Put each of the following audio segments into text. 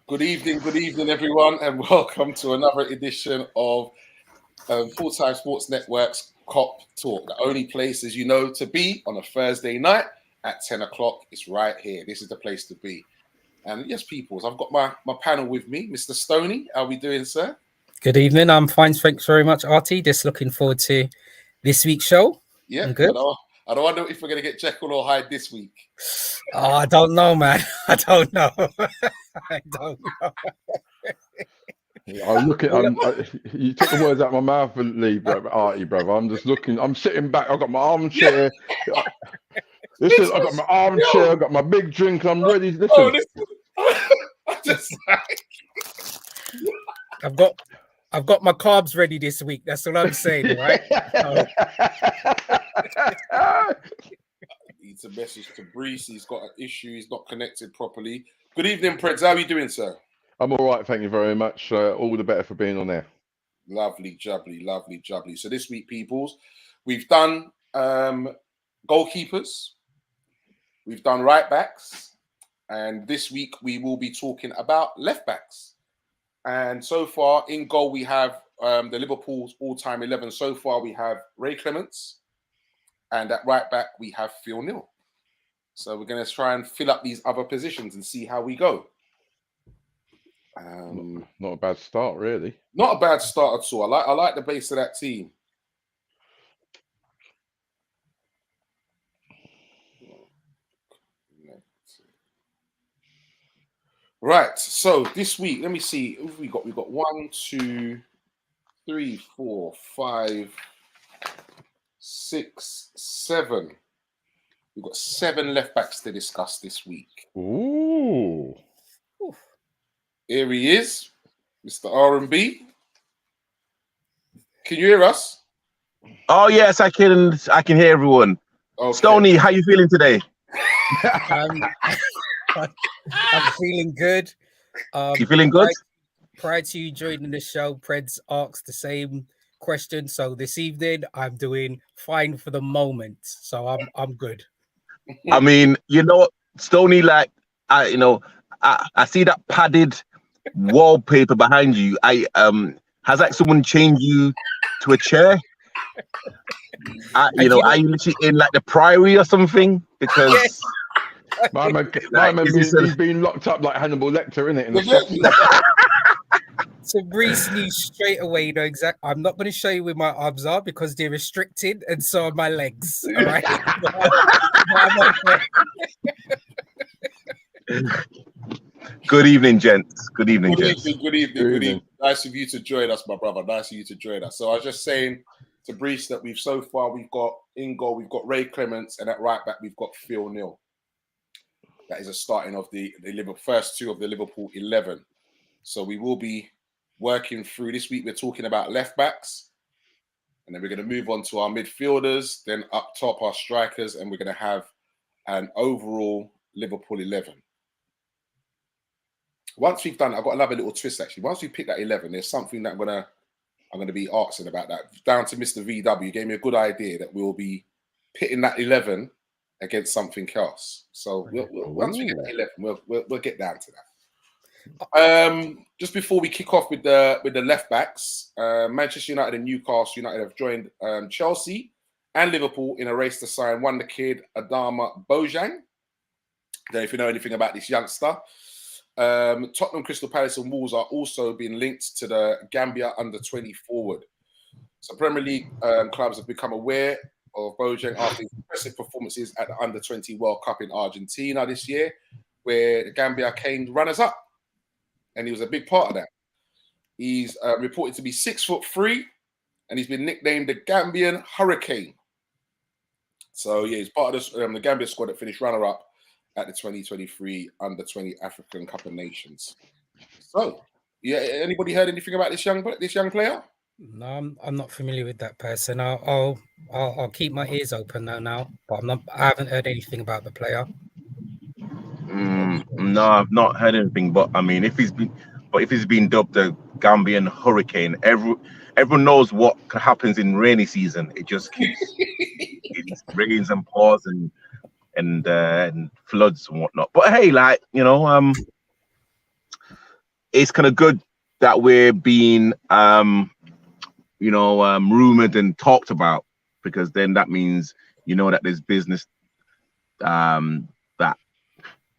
Good evening, everyone, and welcome to another edition of Full Time Sports Network's Cop Talk, the only place, as you know, to be on a Thursday night at 10 o'clock. It's right here. This is the place to be. And yes, peoples, I've got my panel with me, Mr. Stoney. How are we doing, sir? Good evening. I'm fine. Thanks very much, Artie. Just looking forward to this week's show. Yeah, I'm good. I don't wonder if we're going to get Jekyll or Hyde this week. Oh, I don't know, man. I don't know. I don't know. You took the words out of my mouth, Lee, Artie, brother. I'm just looking. I'm sitting back. I've got my armchair. Yeah. I've got my armchair. I've got my big drink. I'm ready. Listen. I've got my carbs ready this week. That's what I'm saying, right? Needs a message to Brees. He's got an issue. He's not connected properly. Good evening, Preds. How are you doing, sir? I'm all right, thank you very much. All the better for being on there. Lovely, jubbly. So this week, peoples, we've done goalkeepers, we've done right backs, and this week we will be talking about left backs. And so far in goal, we have the Liverpool's all-time 11. So far, we have Ray Clements, and at right back, we have Phil Neal. So we're going to try and fill up these other positions and see how we go. Not a bad start, really. Not a bad start at all. I like the base of that team. Right. So this week, let me see. Who have we got? We've got 1, 2, 3, 4, 5, 6, 7. We've got 7 left backs to discuss this week. Ooh. Here he is, Mr. R&B. Can you hear us? Oh yes, I can hear everyone. Okay. Stoney, how you feeling today? I'm feeling good. You feeling good? Prior to you joining the show, Preds asked the same question. So this evening, I'm doing fine for the moment. So I'm good. I mean, Stoney, like I see that padded wallpaper behind you. Has like someone chained you to a chair? Are you literally in like the Priory or something? Because yes. my man he's been locked up like Hannibal Lecter, isn't it? So Brees knew straight away, you know exactly. I'm not going to show you where my arms are because they're restricted, and so are my legs. All right. Good evening, gents. Good evening. Good evening. Nice of you to join us, my brother. Nice of you to join us. So I was just saying to Brees that we've got in goal, we've got Ray Clements, and at right back we've got Phil Neal. That is a starting of the first 2 of the Liverpool 11. So we will be working through this week. We're talking about left backs, and then we're going to move on to our midfielders, then up top our strikers, and we're going to have an overall Liverpool 11. Once we've done, I've got another little twist actually. Once we pick that 11, there's something that I'm gonna be asking about that. Down to Mr. VW gave me a good idea that we'll be pitting that 11 against something else. So once we get that 11, we'll get down to that. Just before we kick off with the left backs, Manchester United and Newcastle United have joined Chelsea and Liverpool in a race to sign wonder kid Adama Bojang. Don't know if you know anything about this youngster. Tottenham, Crystal Palace and Wolves are also being linked to the Gambia under-20 forward. So Premier League clubs have become aware of Bojang after his impressive performances at the under-20 World Cup in Argentina this year, where the Gambia came runners-up, and he was a big part of that. He's reported to be 6'3", and he's been nicknamed the Gambian Hurricane. So yeah, he's part of the Gambia squad that finished runner-up at the 2023 Under-20 African Cup of Nations. So, yeah, anybody heard anything about this young player? No, I'm not familiar with that person. I'll keep my ears open now, but I haven't heard anything about the player. No, I've not heard anything. But I mean, if he's been dubbed the Gambian Hurricane, everyone knows what happens in rainy season. It just keeps it rains and pours and floods and whatnot. But hey, it's kind of good that we're being rumored and talked about, because then that means that there's business that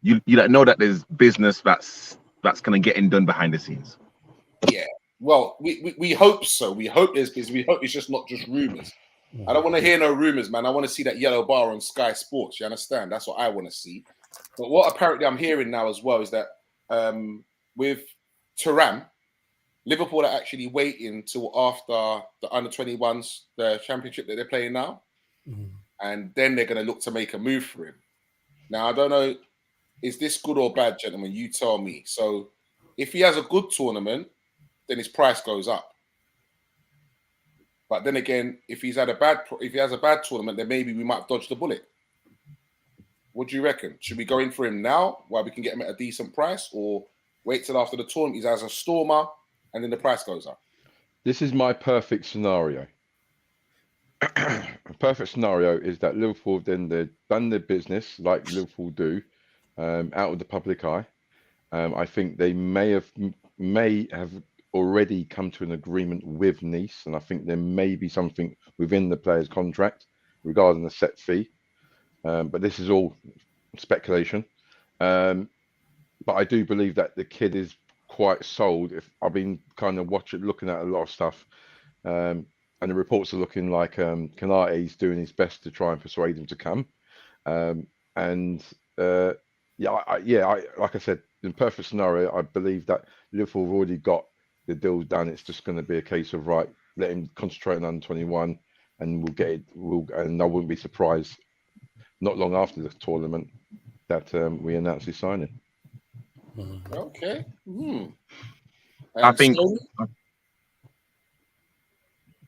you know that there's business that's kind of getting done behind the scenes. Yeah. Well, we hope so. We hope there's business. We hope it's just not just rumors. I don't want to hear no rumors, man. I want to see that yellow bar on Sky Sports. You understand? That's what I want to see. But what apparently I'm hearing now as well is that with Thuram, Liverpool are actually waiting till after the under-21s, the championship that they're playing now. And then they're going to look to make a move for him. Now, I don't know, is this good or bad, gentlemen? You tell me. So if he has a good tournament, then his price goes up. But then again, if he has a bad tournament, then maybe we might dodge the bullet. What do you reckon? Should we go in for him now while we can get him at a decent price, or wait till after the tournament he has a stormer and then the price goes up? This is my perfect scenario. A perfect scenario is that Liverpool they've done their business like Liverpool do, out of the public eye. I think they may have already come to an agreement with Nice, and I think there may be something within the player's contract regarding the set fee. But this is all speculation. But I do believe that the kid is quite sold. If I've been kind of looking at a lot of stuff, and the reports are looking like Kanate's doing his best to try and persuade him to come. Like I said, in perfect scenario, I believe that Liverpool have already got the deal done. It's just going to be a case of let him concentrate on under 21, and we'll get it. And I wouldn't be surprised not long after the tournament that we announce his signing. Okay. I think.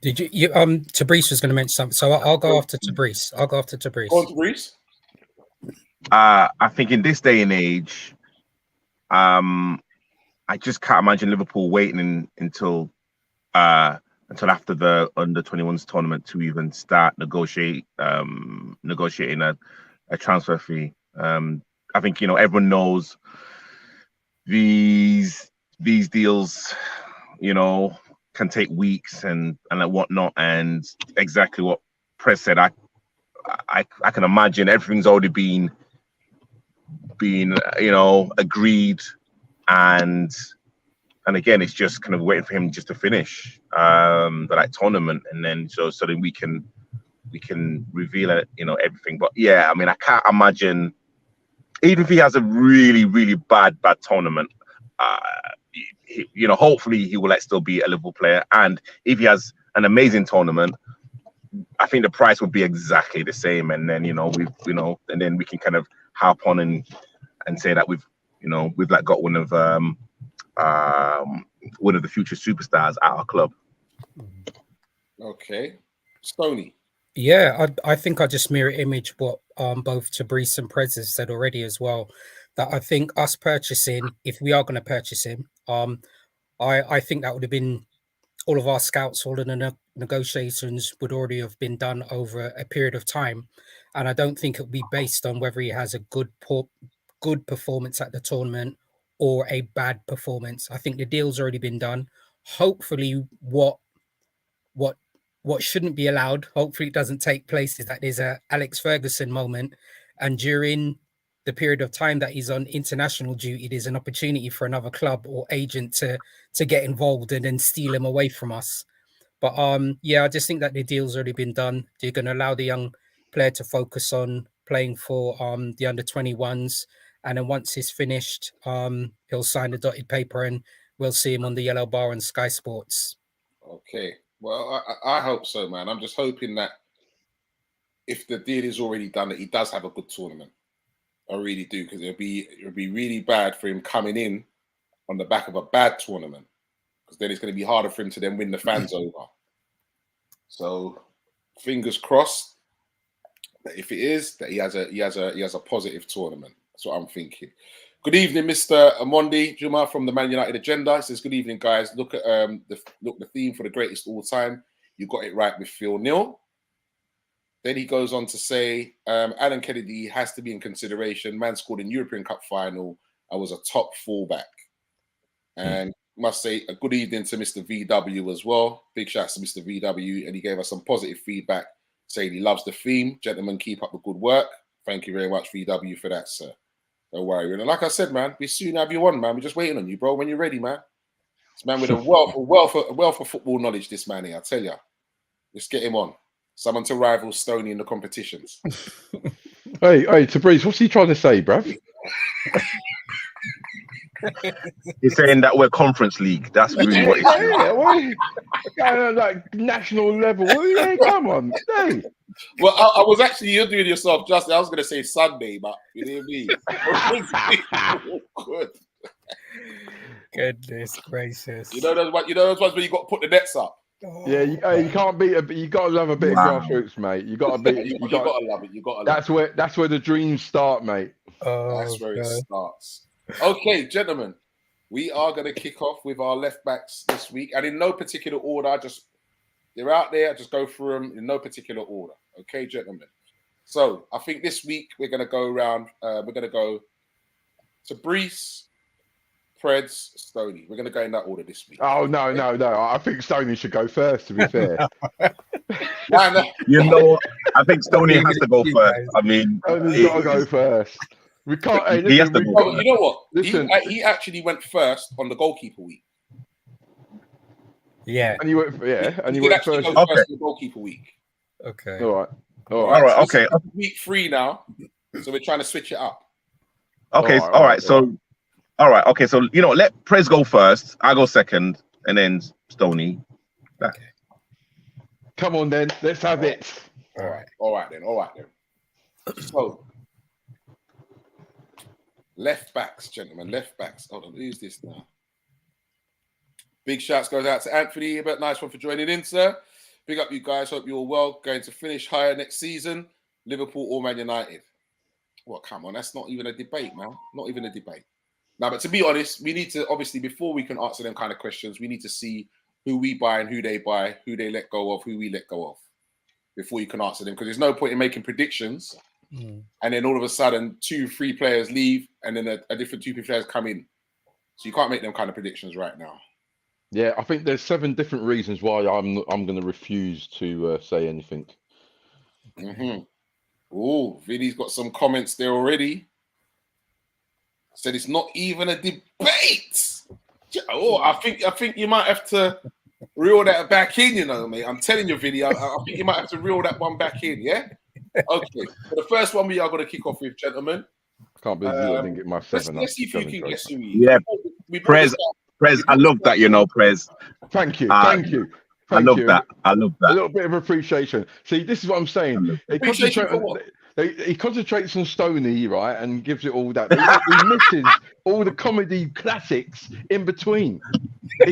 Did you Tabrice was going to mention something, so I'll go after Tabrice. Go on, Tabrice. I think in this day and age, I just can't imagine Liverpool waiting until after the under-21s tournament to even start negotiating a transfer fee. I think everyone knows these deals, can take weeks and whatnot. And exactly what Prez said, I can imagine everything's already been agreed, and again it's just kind of waiting for him just to finish the tournament, and then so that we can reveal it, everything. But yeah, I mean, I can't imagine, even if he has a really, really bad tournament, hopefully he will still be a Liverpool player. And if he has an amazing tournament, I think the price would be exactly the same. And then, and then we can kind of harp on and say that we've got one of the future superstars at our club. Okay. Stoney. Yeah, I think I just mirror image what both Tabrice and Prez have said already as well. That I think us purchasing, if we are going to purchase him, I think that would have been all of our scouts, all of the negotiations would already have been done over a period of time, and I don't think it would be based on whether he has a good performance at the tournament or a bad performance. I think the deal's already been done. Hopefully, what shouldn't be allowed, hopefully it doesn't take place, is that there's a Alex Ferguson moment, and during the period of time that he's on international duty, there's an opportunity for another club or agent to get involved and then steal him away from us. But I just think that the deal's already been done. They're going to allow the young player to focus on playing for the under-21s, and then once he's finished, he'll sign the dotted paper and we'll see him on the yellow bar on Sky Sports. Okay. Well, I hope so, man. I'm just hoping that if the deal is already done, that he does have a good tournament. I really do, because it'll be really bad for him coming in on the back of a bad tournament, because then it's going to be harder for him to then win the fans over. So, fingers crossed that if it is, that he has a positive tournament. That's what I'm thinking. Good evening, Mr. Amondi Juma from the Man United Agenda. He says, good evening, guys. Look at the theme for the greatest all time. You got it right with Phil Neal. Then he goes on to say, Alan Kennedy has to be in consideration. Man scored in European Cup final and was a top fullback. And must say a good evening to Mr. VW as well. Big shouts to Mr. VW, and he gave us some positive feedback, saying he loves the theme. Gentlemen, keep up the good work. Thank you very much, VW, for that, sir. Don't worry. And like I said, man, we soon have you on, man. We're just waiting on you, bro. When you're ready, man. This man with a wealth of football knowledge. This man here, I tell you. Let's get him on. Someone to rival Stoney in the competitions. Hey, Tabriz, what's he trying to say, bruv? He's saying that we're Conference League. That's really what he's saying. Yeah, like national level. Yeah, come on. Hey. Well, I was actually, you're doing yourself justice. I was going to say Sunday, but you know me. Good. Goodness gracious. You know those ones where you got to put the nets up. Yeah, you can't beat it, but you got to love a bit of grassroots, mate. You got to beat. You got to love it. You got to. That's where the dreams start, mate. That's where it starts. Okay, gentlemen, we are going to kick off with our left backs this week, and in no particular order. They're out there. Just go through them in no particular order. Okay, gentlemen. So I think this week we're going to go around. We're going to go to Brees, Preds, Stoney. We're going to go in that order this week. Oh no! I think Stoney should go first. To be fair, you know, I think Stoney has to go first. I mean, Stoney's got to go first. We can't. Hey, listen, he has to go. You know what? Listen, he actually went first on the goalkeeper week. Yeah, and you went. Yeah, and you did went actually first. go first on the goalkeeper week. Okay. All right. Okay. Week 3 now, so we're trying to switch it up. Okay. All right. So, okay. So let Prez go first. I go second, and then Stoney. Okay. Come on, then. Let's have it. All right then. So, left backs, gentlemen. Left backs. Hold on. Who's this now? Big shouts goes out to Anthony, but nice one for joining in, sir. Big up, you guys. Hope you're all well. Going to finish higher next season. Liverpool or Man United. Well, come on. That's not even a debate, man. Not even a debate. Now, but to be honest, we need to, obviously, before we can answer them kind of questions, we need to see who we buy and who they buy, who they let go of, who we let go of, before you can answer them. Because there's no point in making predictions. And then all of a sudden, 2-3 players leave, and then a different 2 players come in. So you can't make them kind of predictions right now. Yeah, I think there's 7 different reasons why I'm going to refuse to say anything. Oh, Vinny's got some comments there already. Said it's not even a debate. Oh, I think you might have to reel that back in, mate. I'm telling you, Vinny, I think you might have to reel that one back in, yeah? Okay. So the first one we are going to kick off with, gentlemen. I can't believe I didn't get my 7 Let's see if you can guess who he is. Yeah, Prez, I love that, Prez. Thank you. I love that. A little bit of appreciation. See, this is what I'm saying. He concentrates on Stoney, right, and gives it all that. He misses all the comedy classics in between.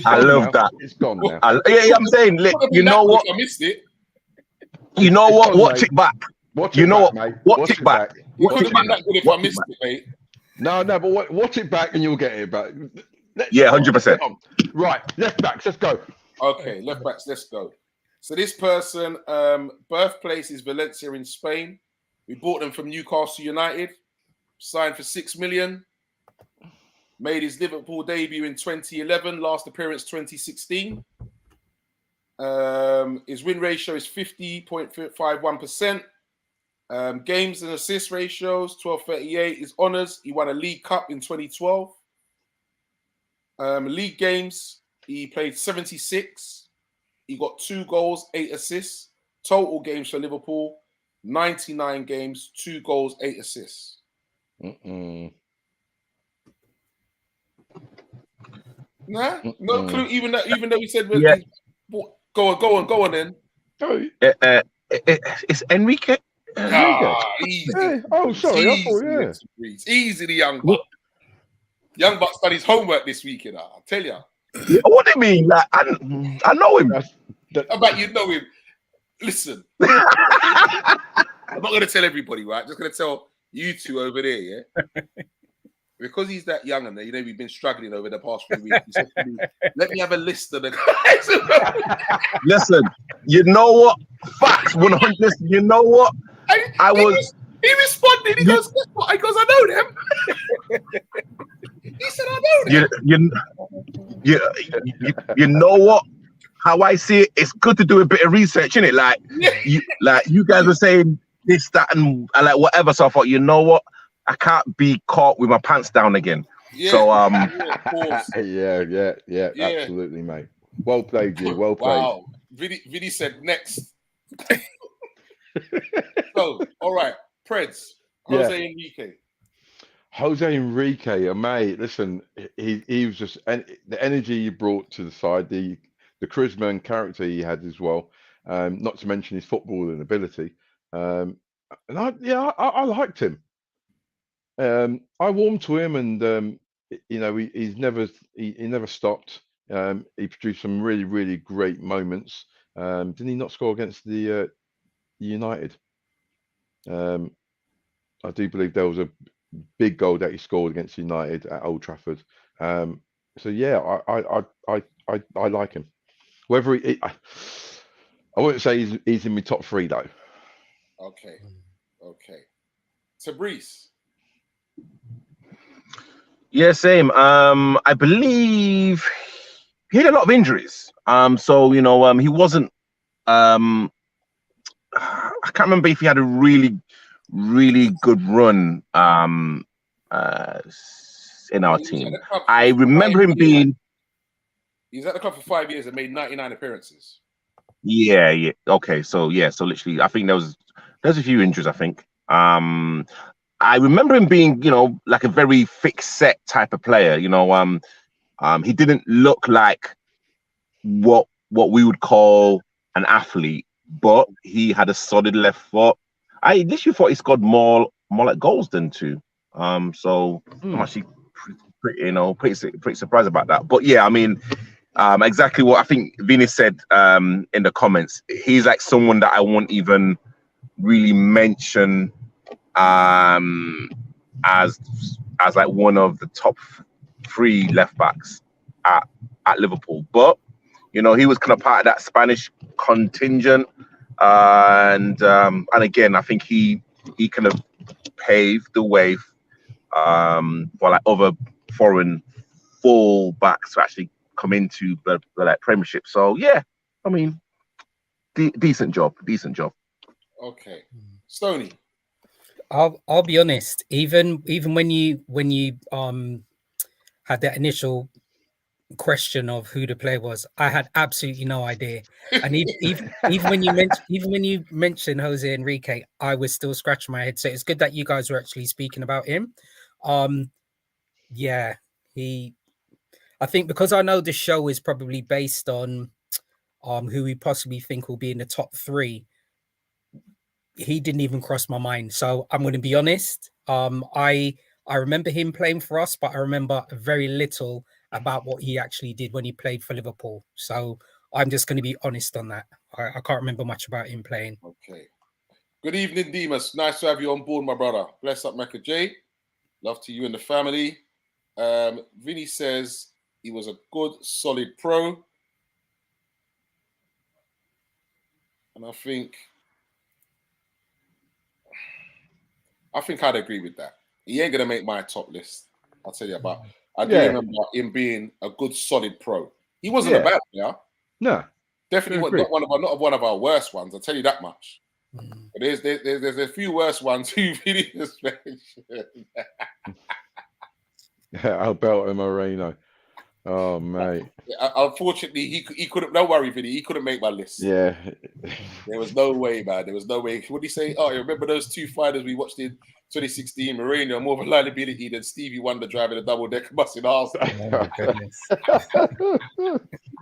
I love that. It's gone now. I'm saying, you know what? I missed it. You know what? Watch it back. Watch it back, mate. Watch it back. You could have been that good if I missed it, mate. No, but watch it back and you'll get it back. Yeah, 100%. Right, left backs, let's go. Okay, left backs, let's go. So this person, birthplace is Valencia in Spain. We bought them from Newcastle United. Signed for 6 million. Made his Liverpool debut in 2011. Last appearance 2016. His win ratio is 50.51%. Games and assist ratios 12.38. His honours, he won a League Cup in 2012. League games, he played 76. He got 2 goals, 8 assists. Total games for Liverpool, 99 games, 2 goals, 8 assists. Nah, no clue. Even though we said, yeah. Go on then. It's Enrique. Easy. Oh, sorry. I thought, Easy, the young buck. Young buck's done his homework this week, I'll tell you. Yeah, what do you mean? Like, I know him. I bet you know him. Listen, I'm not going to tell everybody, right? I'm just going to tell you two over there, yeah? Because he's that young and we've been struggling over the past few weeks. He said to me, let me have a list of the guys. Listen, you know what? Facts, 100. You know what? He responded. He goes, guess what? I know them. He said, I know them. you know what? How I see it, it's good to do a bit of research, innit? Like you guys were saying this, that, and like whatever. So I thought, you know what? I can't be caught with my pants down again. Yeah. So of course. yeah, absolutely, mate. Well played, you. Well played. Wow. Vinny said next. So, all right, Preds, Jose Enrique. Jose Enrique, mate. Listen, he was just, and the energy he brought to the side, the charisma and character he had as well. Not to mention his footballing ability. And I liked him. I warmed to him, and you know, he never stopped. He produced some really, really great moments. Didn't he not score against the United? I do believe there was a big goal that he scored against United at Old Trafford. So yeah, I like him. Whether I wouldn't say he's in my top three though. Okay. Fabrice. yeah, same. I believe he had a lot of injuries. So you know, he wasn't. I can't remember if he had a really good run. In our team, I remember him being. He was at the club for 5 years and made 99 appearances. Yeah. Okay, so literally, I think there's a few injuries. I think. I remember him being, you know, like a very fixed set type of player. You know, he didn't look like what we would call an athlete, but he had a solid left foot. I literally thought he scored more like goals than two. So I'm actually pretty surprised about that. But yeah, I mean, exactly what I think Vinny said in the comments. He's like someone that I won't even really mention as like one of the top 3 left backs at Liverpool. But you know, he was kind of part of that Spanish contingent, and again, I think he kind of paved the way for like other foreign full backs to actually come into the like Premiership. So yeah, I mean, decent job. Okay, Stoney. I'll be honest. Even when you had that initial question of who the player was, I had absolutely no idea. And even when you mentioned Jose Enrique, I was still scratching my head. So it's good that you guys were actually speaking about him. Yeah, I think because I know the show is probably based on who we possibly think will be in the top 3. He didn't even cross my mind. So I'm going to be honest. I remember him playing for us, but I remember very little about what he actually did when he played for Liverpool. So I'm just going to be honest on that. I can't remember much about him playing. Okay. Good evening, Demas. Nice to have you on board, my brother. Bless up, Mecca J. Love to you and the family. Vinny says he was a good, solid pro. And I think I'd agree with that. He ain't going to make my top list. I'll tell you about. I do remember him being a good, solid pro. He wasn't a bad player. No, definitely not one of our worst ones. I'll tell you that much. But there's a few worse ones who really just mentioned. Alberto Moreno. Oh mate. Unfortunately, he couldn't. Don't worry, Vinny. He couldn't make my list. Yeah. There was no way, man. There was no way. What did he say? Oh, you remember those 2 fighters we watched in 2016? Moreno are more of a liability than Stevie Wonder driving a double-decker bus in Arsenal.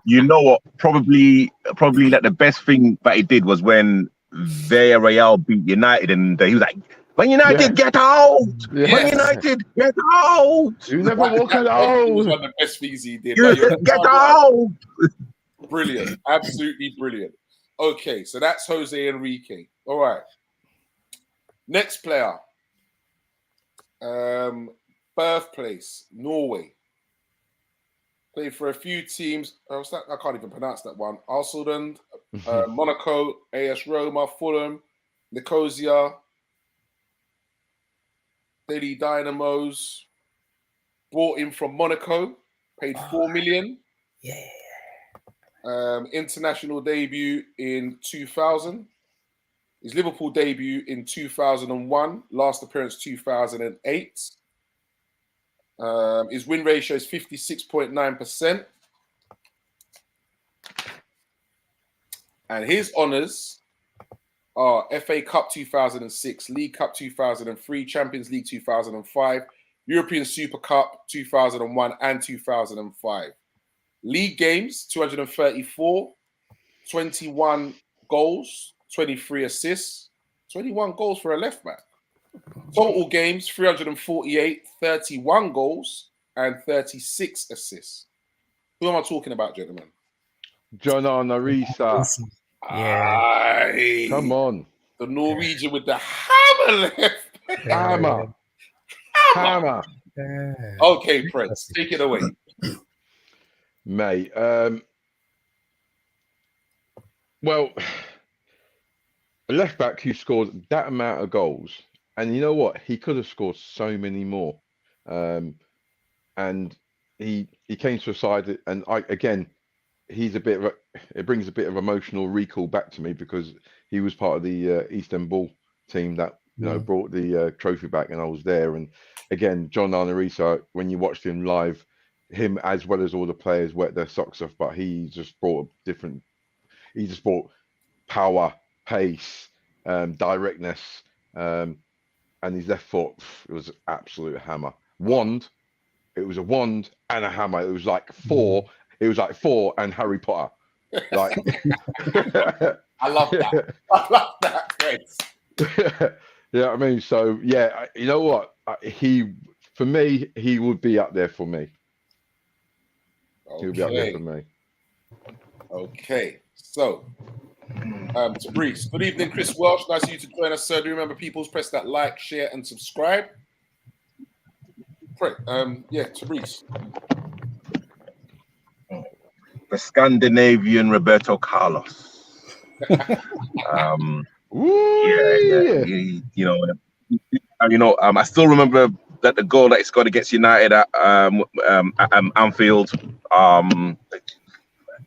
You know what? Probably like the best thing that he did was when Villarreal beat United, and he was like, "When United get out, when United get out, you never walk out." It was one of the best things he did. Get out! Brilliant, absolutely brilliant. Okay, so that's Jose Enrique. All right, next player. Birthplace, Norway. Played for a few teams. I can't even pronounce that one. Arsenal, Monaco, AS Roma, Fulham, Nicosia, Delhi Dynamos. Bought him from Monaco. Paid 4 million. Yeah. International debut in 2000. His Liverpool debut in 2001. Last appearance 2008. His win ratio is 56.9%. And his honours are FA Cup 2006, League Cup 2003, Champions League 2005, European Super Cup 2001 and 2005. League games, 234, 21 goals, 23 assists, 21 goals for a left back. Total games, 348, 31 goals and 36 assists. Who am I talking about, gentlemen? John Arisa. Yeah. Aye. Come on. The Norwegian with the hammer left. Hammer. Hammer. Okay, Prince, take it away. Mate. Well, a left back who scored that amount of goals, and you know what? He could have scored so many more. And he came to a side, and he's a bit of it brings a bit of emotional recall back to me because he was part of the Istanbul team that brought the trophy back, and I was there. And again, John Arisa, when you watched him live, him as well as all the players wet their socks off, but he just brought power, pace, directness, and his left foot, it was an absolute hammer. It was a wand and a hammer. It was like four. It was like four and Harry Potter. Like, I love that. I love that, Prince. Yeah, I mean, so yeah, you know what? For me, he would be up there for me. Okay. He would be up there for me. Okay, so to Brees. Good evening, Chris Welsh. Nice of you to join us, sir. Do remember, people, press that like, share, and subscribe. To Brees. The Scandinavian Roberto Carlos. I still remember that the goal that he scored against United at Anfield.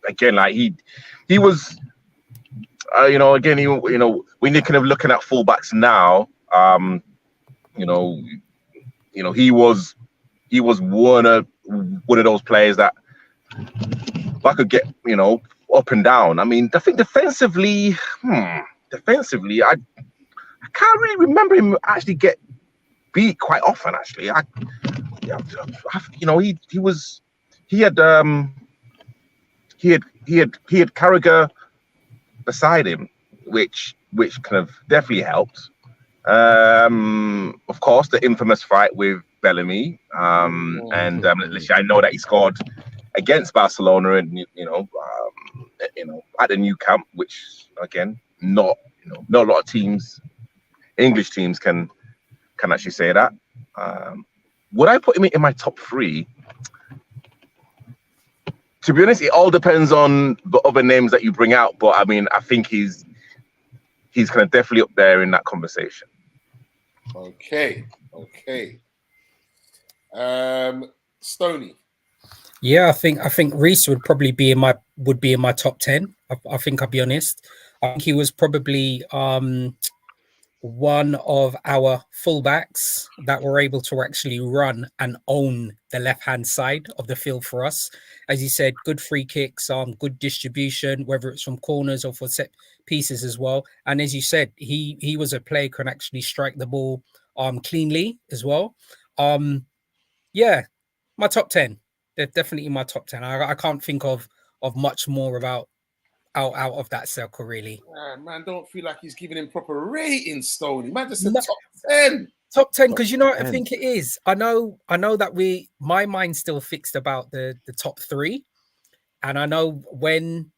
Again, like he was, when you're kind of looking at fullbacks now, he was one of those players that I could get, up and down. I mean, I think defensively, I can't really remember him actually get beat quite often. Actually, he had Carragher beside him, which kind of definitely helped. Of course, the infamous fight with Bellamy, and I know that he scored against Barcelona, and at the new camp, which again, not a lot of teams, English teams, can actually say that. Would I put him in my top three? To be honest, it all depends on the other names that you bring out. But I mean, I think he's kind of definitely up there in that conversation. Okay. Stoney. Yeah, I think Reece would probably be in my top 10. I think I'll be honest. I think he was probably one of our fullbacks that were able to actually run and own the left-hand side of the field for us. As you said, good free kicks, good distribution, whether it's from corners or for set pieces as well. And as you said, he was a player who can actually strike the ball cleanly as well. Yeah, my top 10. They're definitely in my top 10. I can't think of much more out of that circle, really. Man, don't feel like he's giving him proper rating, Stoney. Man, just said top 10. Top 10, because you know what I think it is. I know that my mind's still fixed about the top three, and I know when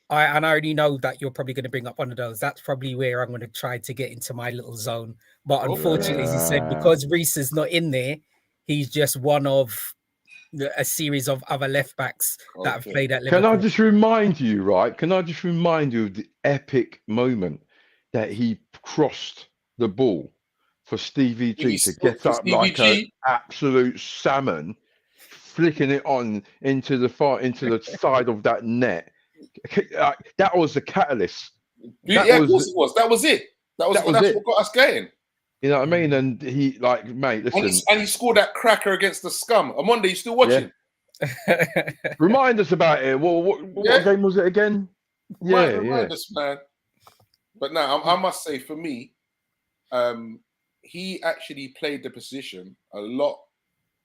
I already know that you're probably going to bring up one of those. That's probably where I'm going to try to get into my little zone. But unfortunately, as you said, because Reece is not in there, he's just one of a series of other left backs that have played at Liverpool. Can I just remind you, of the epic moment that he crossed the ball for Stevie G to get up like an absolute salmon, flicking it on into the side of that net. That was the catalyst. Yeah, of course it was. That was it. That's what got us going. You know what I mean? And he, like, mate, listen. And he scored that cracker against the Scum. Amonde, you still watching? Yeah. Remind us about it. What game was it again? Remind us, man. But now, I must say, for me, he actually played the position a lot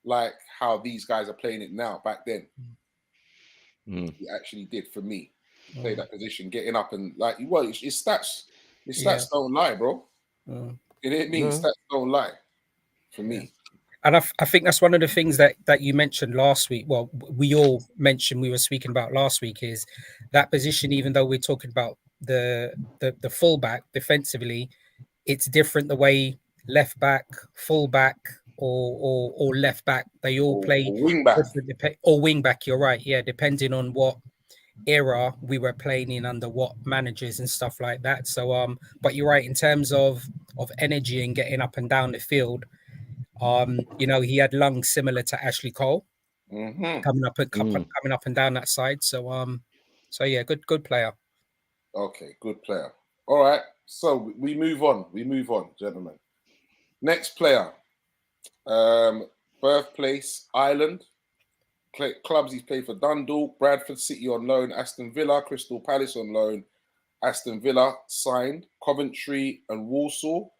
like how these guys are playing it now. Back then, he actually did for me. He played that position, getting up and like, well, his stats don't lie, bro. You know what I mean? Stats don't lie for me. And I think that's one of the things that you mentioned last week. Well, we all mentioned, we were speaking about last week, is that position. Even though we're talking about the fullback defensively, it's different the way left back, fullback, or left back, they all play wing back or wing back. You're right, yeah, depending on what era we were playing in under what managers and stuff like that. So but you're right in terms of energy and getting up and down the field. You know, he had lungs similar to Ashley Cole, coming up and down that side. So yeah, good player. Okay, good player. All right, so we move on, gentlemen. Next player, birthplace Ireland. Clubs he's played for: Dundalk, Bradford City on loan, Aston Villa, Crystal Palace on loan, Aston Villa signed, Coventry and Walsall.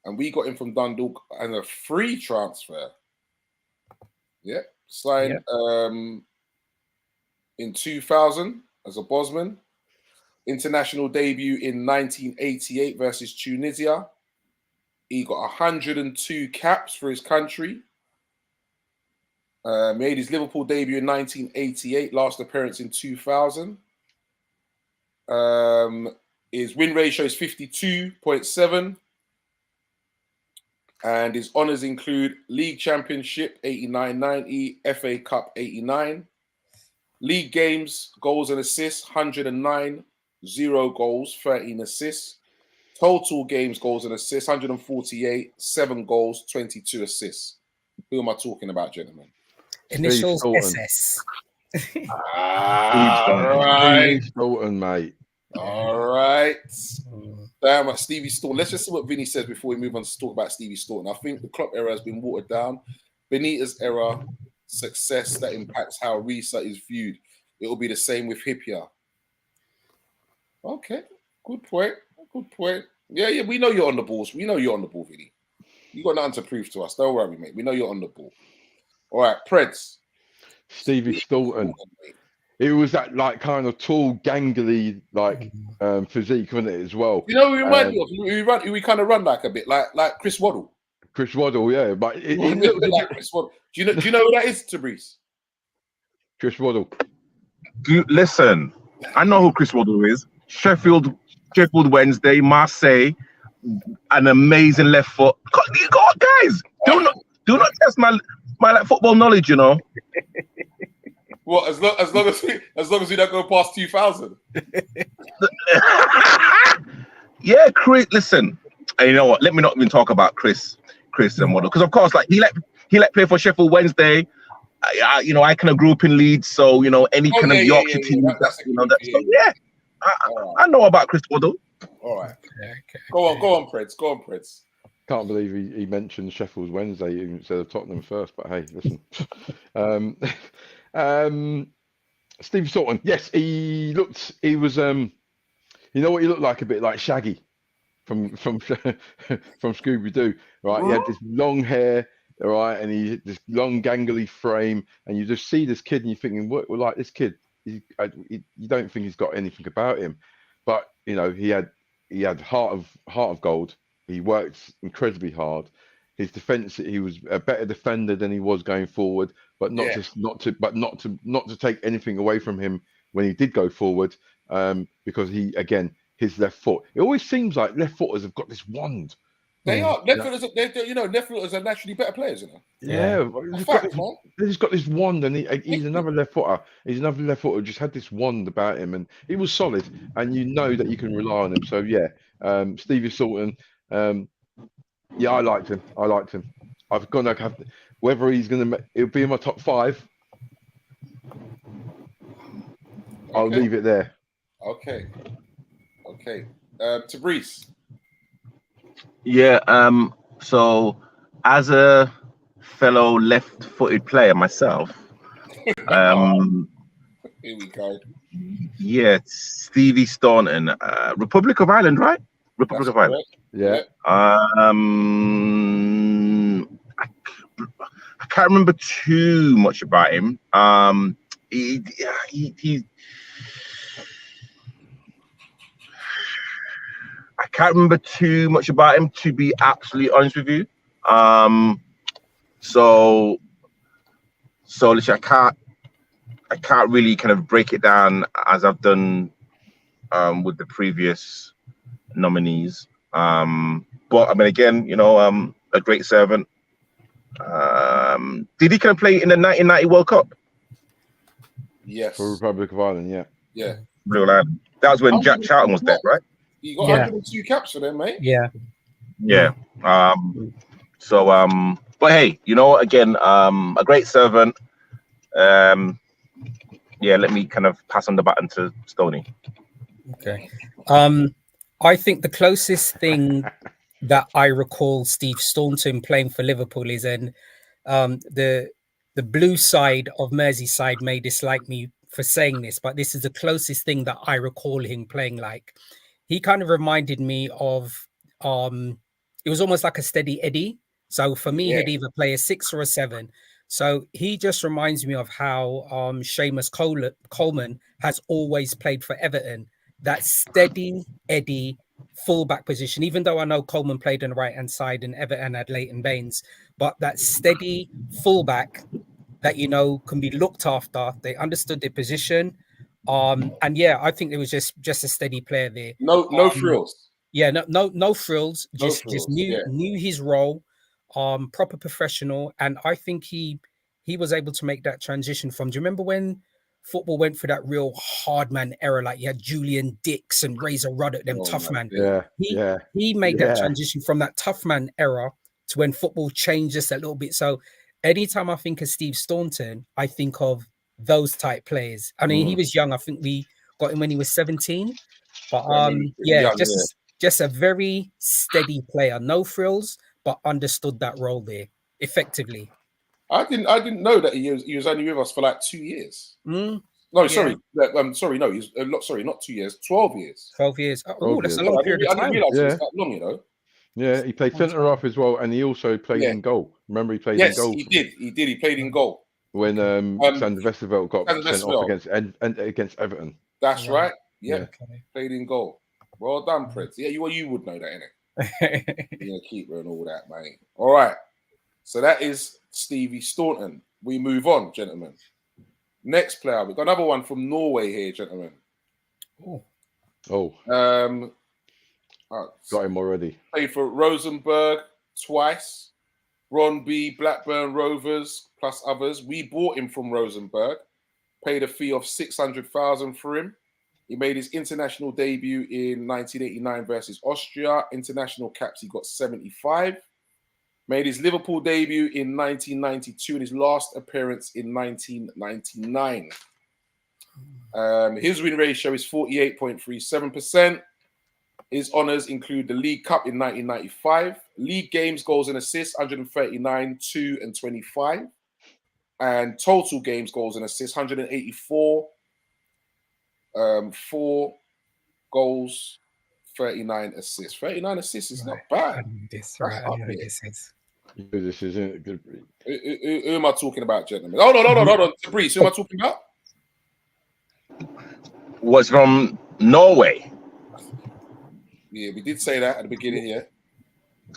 And we got him from Dundalk and a free transfer. Yeah, signed in 2000 as a Bosman. International debut in 1988 versus Tunisia. He got 102 caps for his country. Made his Liverpool debut in 1988, last appearance in 2000. His win ratio is 52.7. And his honours include League Championship 89-90, FA Cup 89, League Games, goals and assists 109, 0 goals, 13 assists, total games, goals and assists 148, 7 goals, 22 assists. Who am I talking about, gentlemen? Initials SS. Right. Steve Staunton, mate. All right. Damn, Stevie Staunton. Let's just see what Vinny says before we move on to talk about Stevie Staunton. I think the Klopp era has been watered down. Benitez era, success that impacts how Risa is viewed. It will be the same with Hippier. Okay, good point. Yeah, we know you're on the balls. We know you're on the ball, Vinny. You got nothing to prove to us. Don't worry, mate. We know you're on the ball. All right, Preds. Stevie Staunton. It was that like kind of tall, gangly like physique, wasn't it, as well? You know, we remind you of we kind of run like a bit like Chris Waddle. Chris Waddle, yeah, but it looked like Chris Waddle. Do you know who that is, Tabrice? Chris Waddle. Listen, I know who Chris Waddle is. Sheffield Wednesday, Marseille, an amazing left foot. You got guys. Do not test my like football knowledge, you know. What, as long as we don't go past 2000? Yeah, Chris. Listen, and you know what? Let me not even talk about Chris and Waddle, because of course, like he let play for Sheffield Wednesday. I kind of grew up in Leeds, so any kind of Yorkshire team. I know about Chris Waddle. All right, go on, Preds. Can't believe he mentioned Sheffield Wednesday instead of Tottenham first. But hey, listen. Steve Staunton, yes, he was you know what he looked like? A bit like Shaggy from Scooby-Doo, right? What? He had this long hair, all right, and he had this long gangly frame, and you just see this kid and you're thinking, what, like this kid, you don't think he's got anything about him, but he had heart of gold. He worked incredibly hard. His defense, he was a better defender than he was going forward, but not to take anything away from him when he did go forward, because his left foot. It always seems like left footers have got this wand. They are left footers. Left footers are naturally better players, Yeah, he's got this wand, and he's another left footer. He's another left footer. Just had this wand about him, and he was solid, and you know that you can rely on him. So yeah, Stevie Staunton. Yeah, I liked him. I've gone to have whether he's gonna. It'll be in my top 5. I'll leave it there. Okay. Tabrice. Yeah. So, as a fellow left-footed player myself, Here we go. yeah, Stevie Staunton, Republic of Ireland, right? Republic That's of Ireland. Yeah. I can't remember too much about him. He I can't remember too much about him, to be absolutely honest with you. So literally, I can't really kind of break it down as I've done with the previous nominees. But I mean, again, a great servant. Did he kind of play in the 1990 World Cup? Yes. For Republic of Ireland, yeah. Yeah. Blue Line. That was when Jack Charlton was there, right? You got 102 caps for them, mate. Yeah. Yeah. But hey, again, a great servant. Yeah, let me kind of pass on the baton to Stoney. Okay. I think the closest thing that I recall Steve Staunton playing for Liverpool is, and the blue side of Merseyside may dislike me for saying this, but this is the closest thing that I recall him playing like. He kind of reminded me of it was almost like a steady Eddie. So for me, he'd either play a 6 or a 7. So he just reminds me of how Seamus Coleman has always played for Everton. That steady Eddie fullback position, even though I know Coleman played on the right-hand side and Everton had Leighton Baines, but that steady fullback that, can be looked after. They understood their position. And yeah, I think it was just a steady player there. No frills. Yeah, no frills. Just frills, knew his role, proper professional. And I think he was able to make that transition from, do you remember when football went through that real hard man era? Like you had Julian Dix and Razor Ruddock, them tough man. He made that transition from that tough man era to when football changed just a little bit. So anytime I think of Steve Staunton, I think of those type players. I mean, he was young. I think we got him when he was 17. But just a very steady player. No frills, but understood that role there effectively. I didn't know that he was only with us for like 2 years. No, sorry. Sorry, no, he's sorry, not 2 years, 12 years. 12 years. Oh, that's a long period of time. I didn't realize it was that long, Yeah, he played centre half as well, and he also played in goal. Remember, he played in goal. Yes, he did. He played in goal when Sander Westerveld got sent off against Everton. That's right. Yeah, played in goal. Well done, Preds. Yeah, you would know that, innit? You're a keeper and all that, mate. All right. So that is Stevie Staunton. We move on, gentlemen. Next player, we've got another one from Norway here, gentlemen. Got him already. Played for Rosenborg twice. Ron B, Blackburn Rovers, plus others. We bought him from Rosenborg. Paid a fee of 600,000 for him. He made his international debut in 1989 versus Austria. International caps, he got 75. Made his Liverpool debut in 1992 and his last appearance in 1999. His win ratio is 48.37%. His honours include the League Cup in 1995, league games, goals and assists, 139, 2 and 25. And total games, goals and assists, 184, 4 goals, 39 assists. 39 assists is not bad. This is. This isn't good. Who am I talking about, gentlemen? Hold on. Tabrice, who am I talking about? Was from Norway. Yeah, we did say that at the beginning, yeah.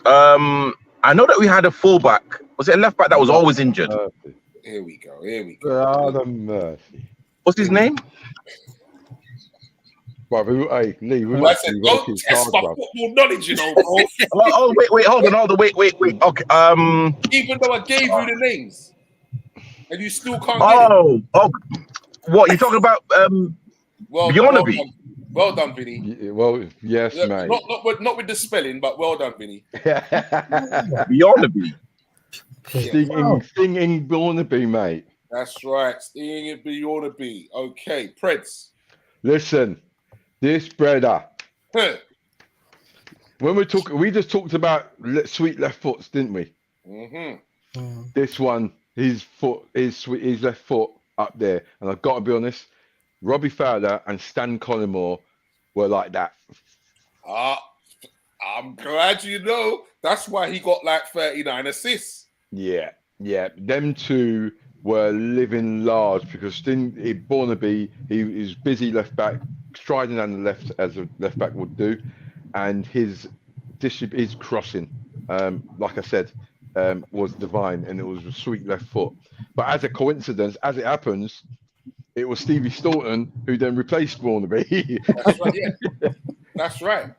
I know that we had a fullback. Was it a left back that was always injured? Here we go. God of mercy. What's his name? Hey, Lee, I said, don't test my football knowledge, bro. Wait, hold on. Wait. Okay. Even though I gave you the names, and you still can't get it. What you talking about? Bjornaby. Well done, Vinny. Well, yes, mate. Not with the spelling, but well done, Vinny. Bjornaby. Stinging Bjornaby, mate. That's right. Stinging Bjornaby. Okay, Preds. Listen, this brother. Huh. When we just talked about sweet left foots, didn't we? Mm-hmm. This one, his left foot up there, and I've got to be honest, Robbie Fowler and Stan Collymore were like that. I'm glad you know. That's why he got like 39 assists. Yeah. Them two were living large because Bornaby, he was busy left back, striding down the left as a left back would do, and his crossing, like I said, was divine, and it was a sweet left foot. But as a coincidence, as it happens, it was Stevie Staunton who then replaced Bornaby. That's right. Yeah, that's right.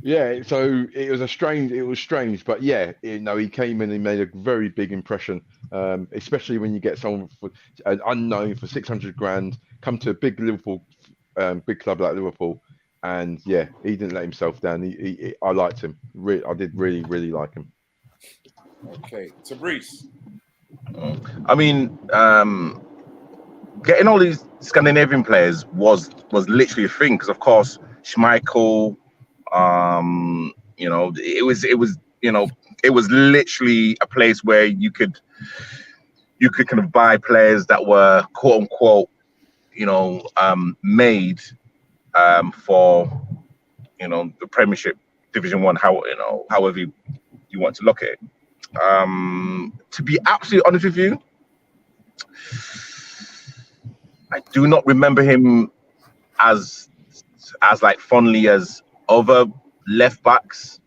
Yeah, so it was strange, but yeah, he came in and made a very big impression, especially when you get someone an unknown for 600 grand, come to a big Liverpool, big club like Liverpool, and yeah, he didn't let himself down. I liked him. I did really like him. Okay, Tabrice. I mean, getting all these Scandinavian players was literally a thing because, of course, Schmeichel. It was literally a place where you could kind of buy players that were quote unquote, made for the Premiership, Division 1, however you want to look at it. To be absolutely honest with you, I do not remember him as like fondly as other left backs.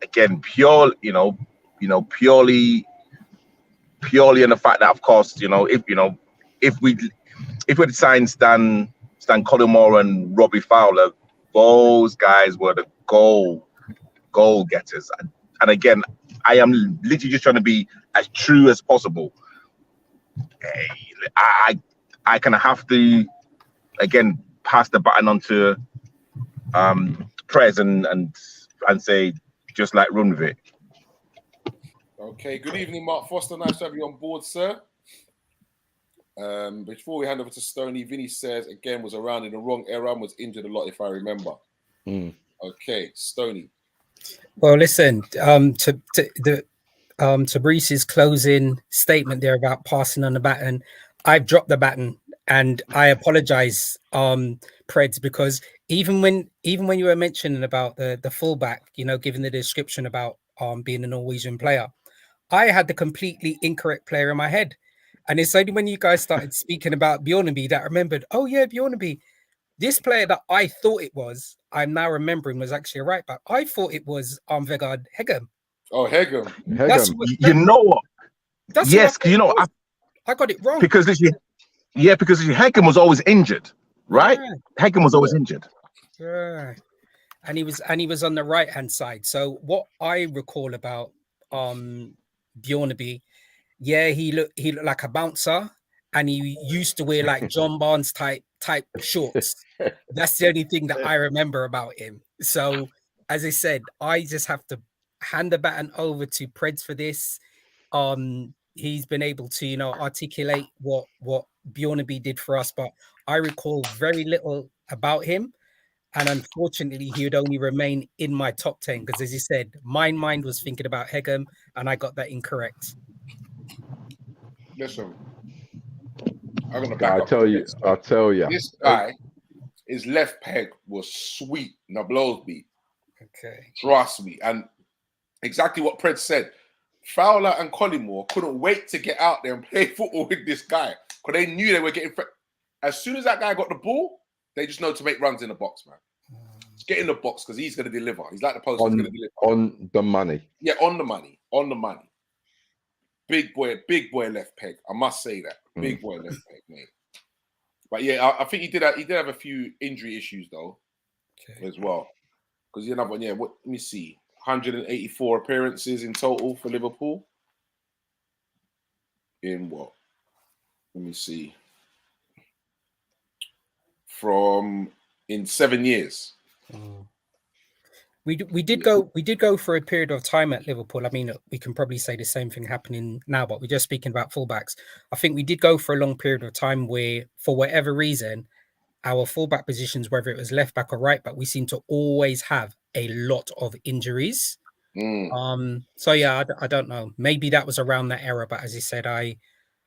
Again, purely on the fact that, of course, if we'd signed Stan Collymore and Robbie Fowler, those guys were the goal getters. And again, I am literally just trying to be as true as possible. I kind of have to again pass the baton on to Prez and say, just like, run with it. Okay, good evening, Mark Foster. Nice to have you on board, sir. Before we hand over to Stoney, Vinny says, again, was around in the wrong era and was injured a lot, if I remember. Okay, Stoney. Well, listen, to Breeze's closing statement there about passing on the baton, I've dropped the baton, and I apologize, Preds, because even when you were mentioning about the fullback, given the description about being a Norwegian player, I had the completely incorrect player in my head. And it's only when you guys started speaking about Bjornaby that I remembered, oh yeah, Bjornaby. This player that I thought it was, I'm now remembering, was actually a right back. I thought it was Vegard Hegem. Oh, Hegem. You know what? Yes, because I got it wrong. Because Hegem was always injured, right? Yeah. Hegem was always injured. Yeah. And he was on the right hand side. So what I recall about Bjornaby, yeah, he looked like a bouncer, and he used to wear like John Barnes type shorts. That's the only thing that I remember about him. So as I said, I just have to hand the baton over to Preds for this. He's been able to, articulate what Bjornaby did for us, but I recall very little about him. And unfortunately, he would only remain in my top 10 because, as you said, my mind was thinking about Hegem, and I got that incorrect. Listen, I'm gonna back up. I'll tell you. This guy, his left peg was sweet. Now blows me. Okay. Trust me. And exactly what Pred said. Fowler and Collymore couldn't wait to get out there and play football with this guy because they knew they were getting. As soon as that guy got the ball, they just know to make runs in the box, man. Just get in the box because he's going to deliver. He's like the post. He's going to deliver on the money. Yeah, on the money. On the money. Big boy left peg. I must say that. Big boy left peg, mate. But yeah, I think he did have a few injury issues though, as well. Because another one, let me see. 184 appearances in total for Liverpool. In what? Let me see. In 7 years. We did go for a period of time at Liverpool. I mean, we can probably say the same thing happening now, but we're just speaking about fullbacks. I think we did go for a long period of time where, for whatever reason, our fullback positions, whether it was left back or right back, we seem to always have a lot of injuries. So yeah, I don't know. Maybe that was around that era, but as you said, I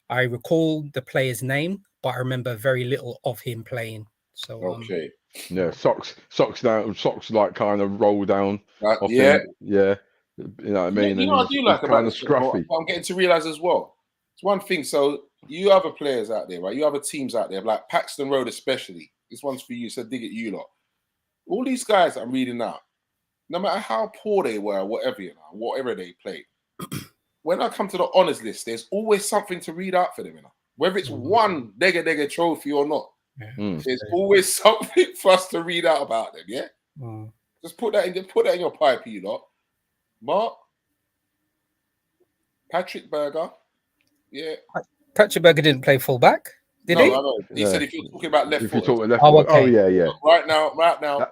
recall the player's name, but I remember very little of him playing. So Okay. Yeah, socks down, socks like kind of roll down. Off Yeah. him. Yeah. You know what I mean? You know what I do like about kind of this football? scruffy. What I'm getting to realize as well. It's one thing. So you other players out there, right? You other teams out there, like Paxton Road especially. This one's for you. So dig it, you lot. All these guys that I'm reading out, no matter how poor they were, whatever whatever they played, when I come to the honours list, there's always something to read out for them. Whether it's one Dega trophy or not, there's always something for us to read out about them. Yeah, just put that in your pipe, you lot. Mark, Patrick Berger, yeah. Patrick Berger didn't play fullback, did he? No. He said if you're talking about left foot. Okay. Oh yeah. Right now,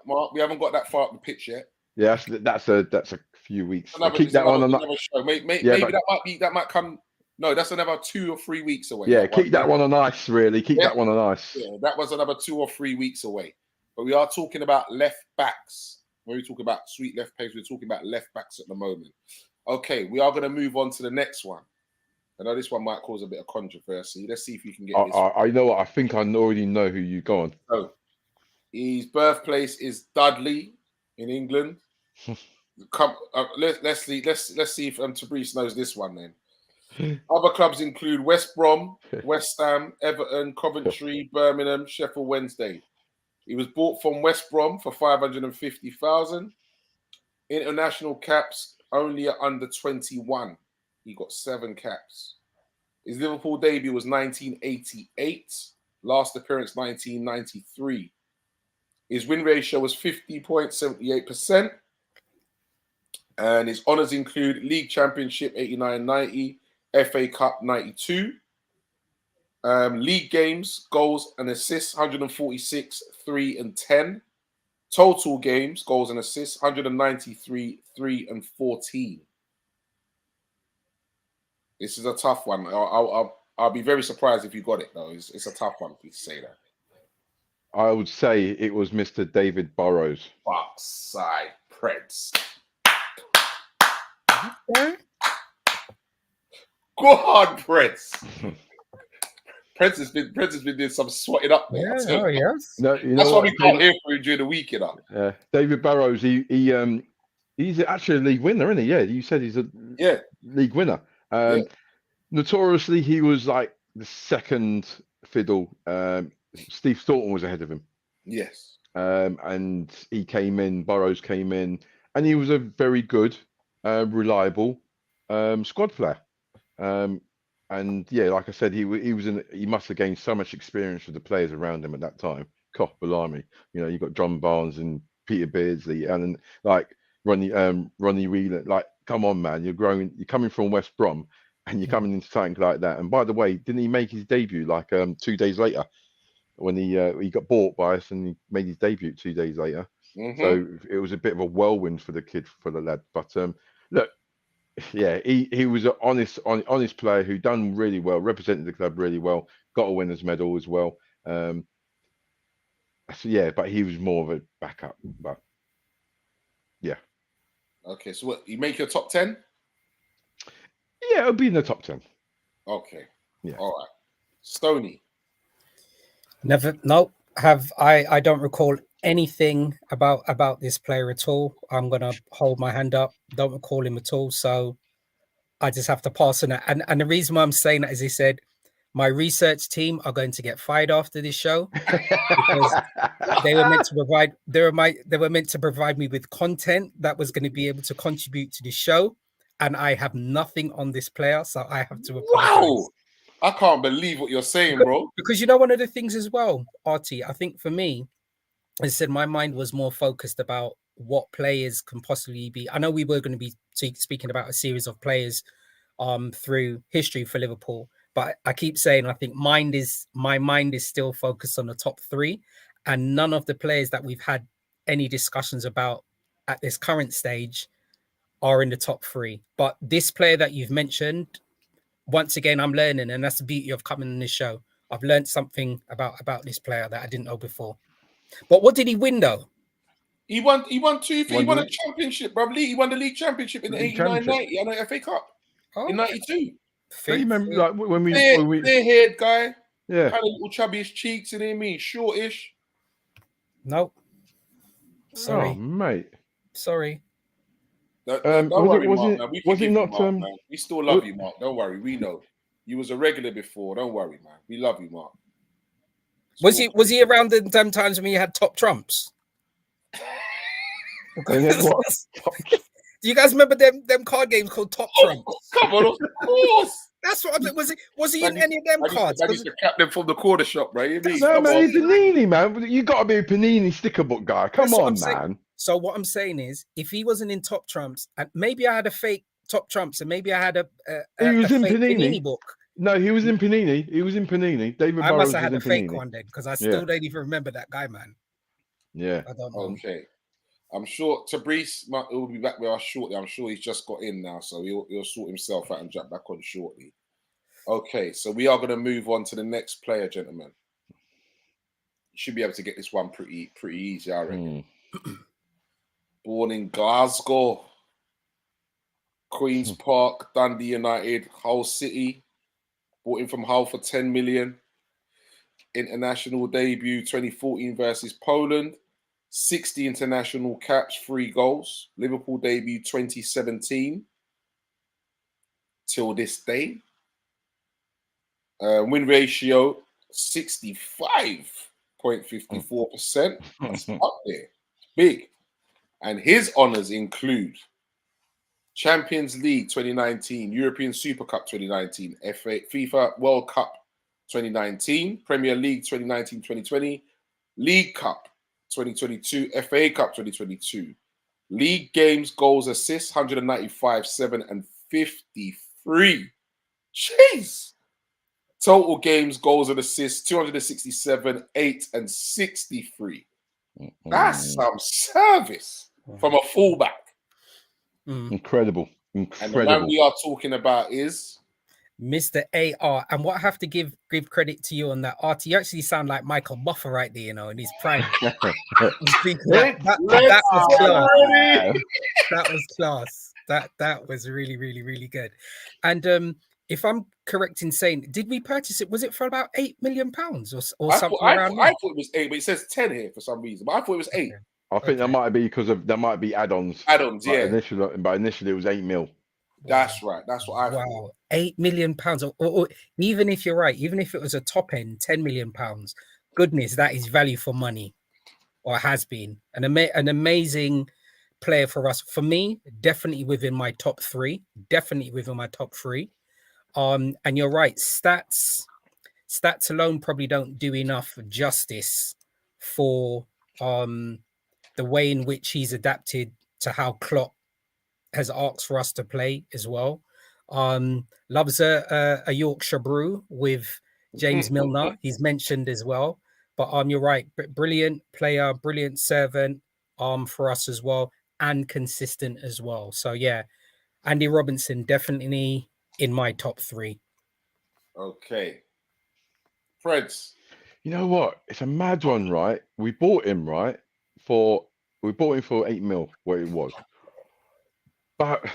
Mark, we haven't got that far up the pitch yet. Yeah, that's a few weeks. Keep that one on another show. Maybe that might come. No, that's another 2 or 3 weeks away. Yeah, keep that one on ice. Really, keep that one on ice. Yeah, that was another 2 or 3 weeks away. But we are talking about left backs. When we talk about sweet left players, we're talking about left backs at the moment. Okay, we are going to move on to the next one. I know this one might cause a bit of controversy. Let's see if you can get this. I know what. I think I already know who you go on. So, his birthplace is Dudley in England. Let's see if Tabrice knows this one then. Other clubs include West Brom, West Ham, Everton, Coventry, Birmingham, Sheffield Wednesday. He was bought from West Brom for 550,000. International caps only at under 21. He got 7 caps. His Liverpool debut was 1988. Last appearance 1993. His win ratio was 50.78%. And his honours include League Championship 89-90, FA Cup 92. League games, goals and assists 146, 3 and 10. Total games, goals and assists 193, 3 and 14. This is a tough one. I'll be very surprised if you got it though. It's a tough one to say that. I would say it was Mr. David Burrows. Fuckside Preds. Go on, Preds. Preds has been doing some swatting up there. Yeah, yes. No, that's why we can't hear from him during the week, you know. Yeah, David Burrows. He's actually a league winner, isn't he? Yeah, you said he's a league winner. Notoriously, he was like the second fiddle. Steve Staunton was ahead of him. Yes. And he came in. Burrows came in, and he was a very good, reliable squad player. And yeah, like I said, he must have gained so much experience with the players around him at that time. Koch, Bellamy, you got John Barnes and Peter Beardsley, and like Ronnie Wheeler. Like, come on, man, you're coming from West Brom, and you're coming into something like that. And by the way, didn't he make his debut like 2 days later when he got bought by us, and he made his debut 2 days later? Mm-hmm. So it was a bit of a whirlwind for the lad. But look. Yeah, he was an honest player who done really well, represented the club really well, got a winner's medal as well. So yeah, but he was more of a backup. But yeah. Okay, so what, you make your top 10? Yeah, it'll be in the top 10. Okay. Yeah. All right. Stoney. I don't recall anything about this player at all. I'm gonna hold my hand up. Don't recall him at all, so I just have to pass on it. And the reason why I'm saying that is, he said, my research team are going to get fired after this show because they were meant to provide me with content that was going to be able to contribute to the show, and I have nothing on this player, so I have to apologize. Wow. I can't believe what you're saying, bro. Because one of the things as well, Artie, I think for me, as I said, my mind was more focused about what players can possibly be. I know we were going to be speaking about a series of players through history for Liverpool, but I keep saying I think my mind is still focused on the top 3, and none of the players that we've had any discussions about at this current stage are in the top 3. But this player that you've mentioned, once again, I'm learning, and that's the beauty of coming on this show. I've learned something about this player that I didn't know before. But what did he win though? He won two. He Won won the a championship, bro. He won the league championship in League 89, championship. 90. I know FA Cup Oh, in 92. Don't you remember like when Clear we haired guy, yeah. kind of little chubbyish cheeks, you know what I mean? Shortish. no. Oh Sorry. mate. Sorry. Don't was worry, it was Mark, it man. We was it forgive you, not Mark, man. We still love you, Mark. Don't worry. We know. You was a regular before. Don't worry, man. We love you, Mark. Was he around in them times when you had top trumps? and then what? Do you guys remember them card games called Top Trumps? Come on, of course. That's what I mean. Was he in any of them cards? I used to cap them from the corner shop, right? You mean? No, Come man, on. he's Panini, man. You got to be a Panini sticker book guy. Come That's what on, I'm saying. man. So what I'm saying is, if he wasn't in Top Trumps, and maybe I had a fake Top Trumps, and maybe I had a He was in fake Panini. book. No, he was in Panini. He was in Panini. David I Burrows must have had was a in fake Panini. one then, because I still don't even remember that guy, man. Yeah. I don't know. Okay. I'm sure Tabrice will be back with us shortly. I'm sure he's just got in now, so he'll sort himself out and jump back on shortly. Okay, so we are going to move on to the next player, gentlemen. You should be able to get this one pretty easy, I reckon. Born in Glasgow, Queen's Park, Dundee United, Hull City. Bought him from Hull for 10 million. International debut 2014 versus Poland. 60 international caps, 3 goals. Liverpool debut 2017. Till this day. Win ratio 65.54%. That's up there. Big. And his honours include Champions League 2019, European Super Cup 2019, FIFA World Cup 2019, Premier League 2019-2020, League Cup 2022, FA Cup 2022, League games, goals, assists, 195, 7 and 53. Jeez! Total games, goals and assists, 267, 8 and 63. That's some service from a fullback. Incredible. And the man we are talking about is Mr. AR. And what I have to give credit to you on that, Art, you actually sound like Michael Buffer right there, you know, in his prime. that was class. That was class. That was really, really, really good. And if I'm correct in saying, did we purchase it? Was it for about £8 million or something around? I thought it was 8, but it says 10 here for some reason. But I thought it was 8. Okay. I think that might be because of there might be add-ons. Add-ons, yeah. Initially it was 8 mil. That's right. That's what I thought. Wow, £8 million, or even if you're right, even if it was a top end £10 million, goodness, that is value for money, or has been an amazing player for us. For me, definitely within my top 3. Definitely within my top 3. And you're right, stats alone probably don't do enough justice for the way in which he's adapted to how Klopp has asked for us to play as well. Loves a Yorkshire brew with James Milner. He's mentioned as well. But you're right, brilliant player, brilliant servant for us as well, and consistent as well. So yeah, Andy Robertson definitely in my top 3. Okay. Freds. You know what? It's a mad one, right? We bought him, right? For 8 mil, where it was. But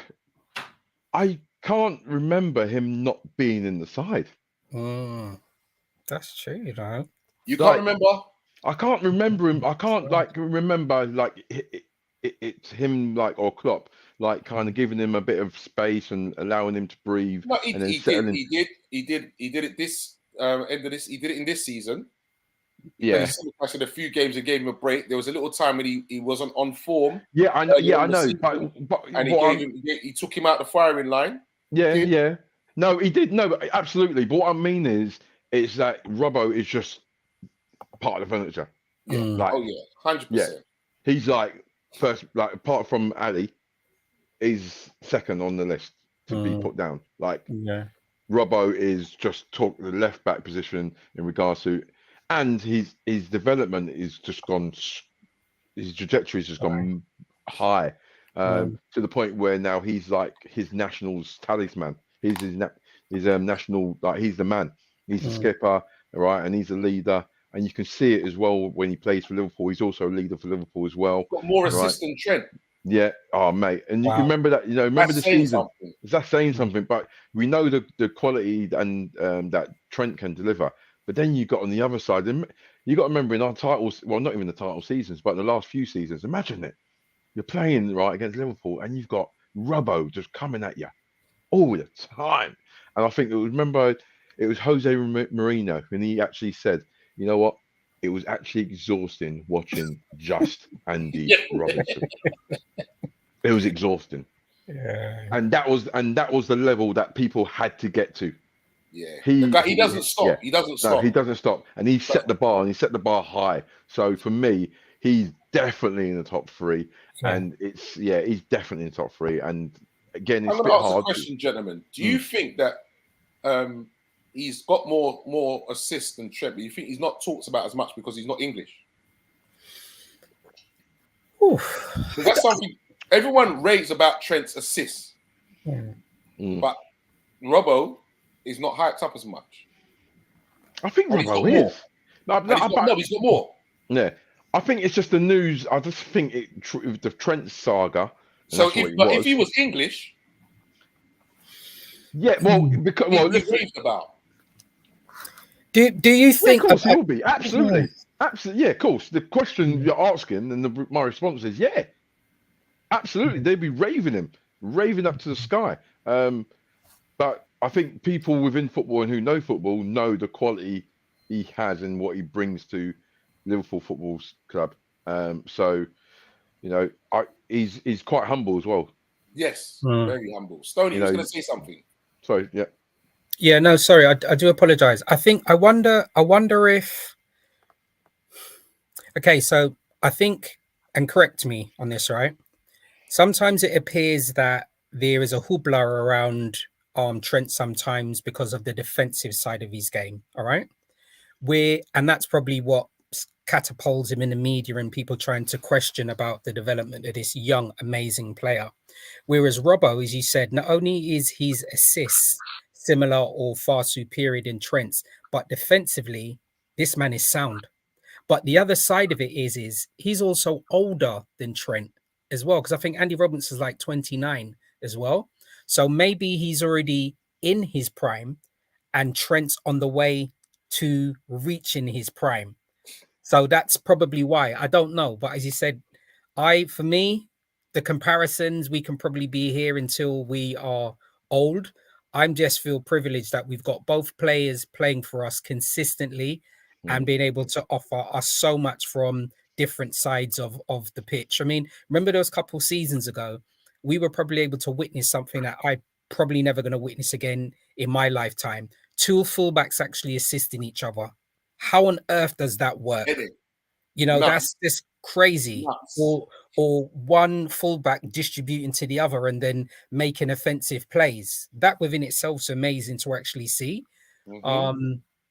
I can't remember him not being in the side. That's true, you know. You can't remember? I can't remember him. I can't remember it's him or Klopp kind of giving him a bit of space and allowing him to breathe. No, and then he did it this end of this. He did it in this season. Yeah, I said a few games and gave him a break. There was a little time when he wasn't on form. Yeah, I know. Yeah, I know. But and he took him out the firing line. Yeah. No, he did. No, absolutely. But what I mean is that Robbo is just part of the furniture. Yeah. 100%. Yeah. He's first, apart from Ali, he's second on the list to be put down. Robbo is just the left back position in regards to. And his development is just gone. His trajectory has just gone high to the point where now he's his nationals talisman. He's his national. He's the man. He's the skipper. right? And he's a leader, and you can see it as well when he plays for Liverpool. He's also a leader for Liverpool as well. Got more right? assists than Trent. Yeah. Oh, mate. And you Wow. can remember that, remember That's the saying season. something. That's saying something, but we know the quality and that Trent can deliver. But then you got on the other side, and you got to remember in our titles, well, not even the title seasons, but the last few seasons, imagine it. You're playing right against Liverpool and you've got Robbo just coming at you all the time. And I think it was Jose Mourinho, and he actually said, you know what? It was actually exhausting watching just Andy Robertson. It was exhausting. Yeah. And that was the level that people had to get to. Yeah. He doesn't stop. Yeah. He doesn't No, stop. he doesn't stop. And he set the bar, and he set the bar high. So for me, he's definitely in the top 3. Yeah. And he's definitely in the top 3. And again, it's I'm a going bit to ask hard. a question, gentlemen. Do you think that he's got more assists than Trent, but you think he's not talked about as much because he's not English? Oof. Because that's something everyone raves about Trent's assists, but Robbo is not hyped up as much. I think And he's Robbo got more. is. No, He's got more. Yeah, I think it's just the news. I just think the Trent saga. So if he was English, yeah, well, because he'd be raved about. Do you think? of course he'll be absolutely, yeah, of course. The question you're asking and my response is yeah, absolutely. They'd be raving up to the sky. But I think people within football and who know football know the quality he has and what he brings to Liverpool Football Club. So, he's quite humble as well. Yes, very humble. Stoney was going to say something. Sorry, yeah. Yeah, no, sorry, I do apologize. I wonder if. Okay, so I think, and correct me on this, right? Sometimes it appears that there is a hoopla around Trent sometimes because of the defensive side of his game. All right, and that's probably what catapults him in the media and people trying to question about the development of this young, amazing player. Whereas Robbo, as you said, not only is his assists similar or far superior than Trent's, but defensively, this man is sound. But the other side of it is he's also older than Trent as well, because I think Andy Robertson is like 29 as well. So maybe he's already in his prime and Trent's on the way to reaching his prime. So that's probably why. I don't know. But as you said, for me, the comparisons, we can probably be here until we are old. I'm just feel privileged that we've got both players playing for us consistently and being able to offer us so much from different sides of the pitch. I mean, remember those couple seasons ago, we were probably able to witness something that I probably never going to witness again in my lifetime. 2 fullbacks actually assisting each other. How on earth does that work? That's just crazy. Or one fullback distributing to the other and then making offensive plays. That within itself is amazing to actually see.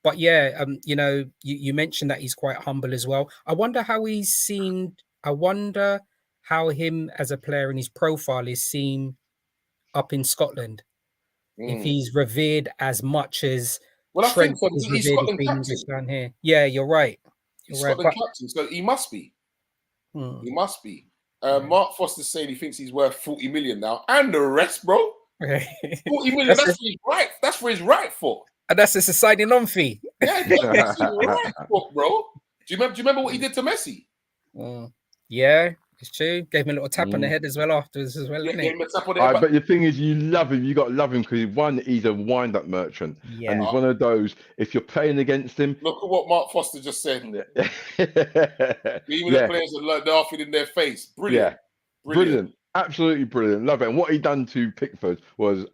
But yeah, you mentioned that he's quite humble as well. I wonder how he's seen. I wonder how him as a player and his profile is seen up in Scotland. If he's revered as much as Trent is revered as being English down here. Yeah, you're right. He's Scotland captain, so he must be. He must be. Mark Foster's saying he thinks he's worth 40 million now, and the rest, bro. 40 million. That's for his right. That's for his right foot. And that's a signing on fee. Yeah, that's his right foot, bro. Do you remember what he did to Messi? Yeah, it's true. Gave him a little tap on the head as well afterwards as well, didn't he? But the thing is, you love him. You got to love him because one, he's a wind-up merchant, and he's one of those. If you're playing against him, look at what Mark Foster just said. Even the players are laughing in their face. Brilliant. Yeah, brilliant, absolutely brilliant. Love it. And what he done to Pickford was,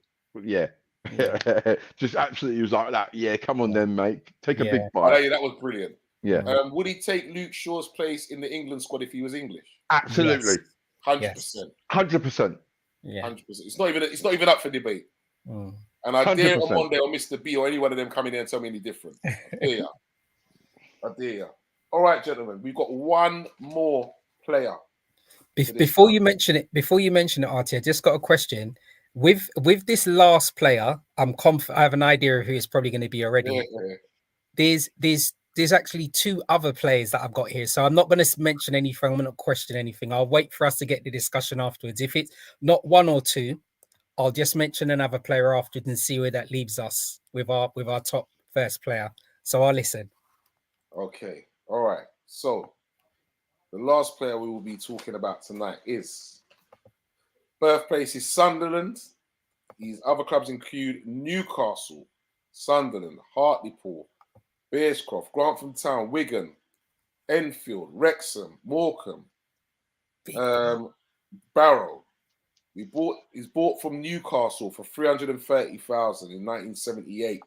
just absolutely. He was like that. Yeah, come on then, mate. Take a big bite. That was brilliant. Yeah. Would he take Luke Shaw's place in the England squad if he was English? Absolutely. 100%. 100%. Yeah. 100%. It's not even up for debate. And I dare Monday or Mr. B or any one of them come in there and tell me any different. I dare you. All right, gentlemen, we've got one more player. Before you mention it, Artie, I just got a question. With this last player, I'm confident. I have an idea of who it's probably going to be already. there's actually two other players that I've got here. So I'm not going to mention anything. I'm not question anything. I'll wait for us to get the discussion afterwards. If it's not one or two, I'll just mention another player afterwards and see where that leaves us with our top first player. So I'll listen. Okay. All right. So the last player we will be talking about tonight is birthplace is Sunderland. His other clubs include Newcastle, Sunderland, Hartlepool, Bearscroft, Grantham Town, Wigan, Enfield, Wrexham, Morecambe, Barrow. He's bought from Newcastle for 330,000 in 1978.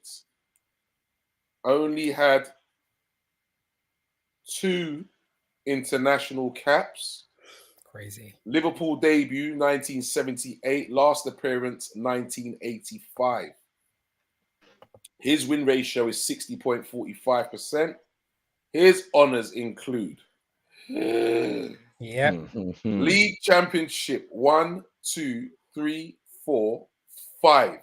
Only had 2 international caps. Crazy. Liverpool debut 1978, last appearance 1985. His win ratio is 60.45%. His honours include League Championship 1, 2, 3, 4, 5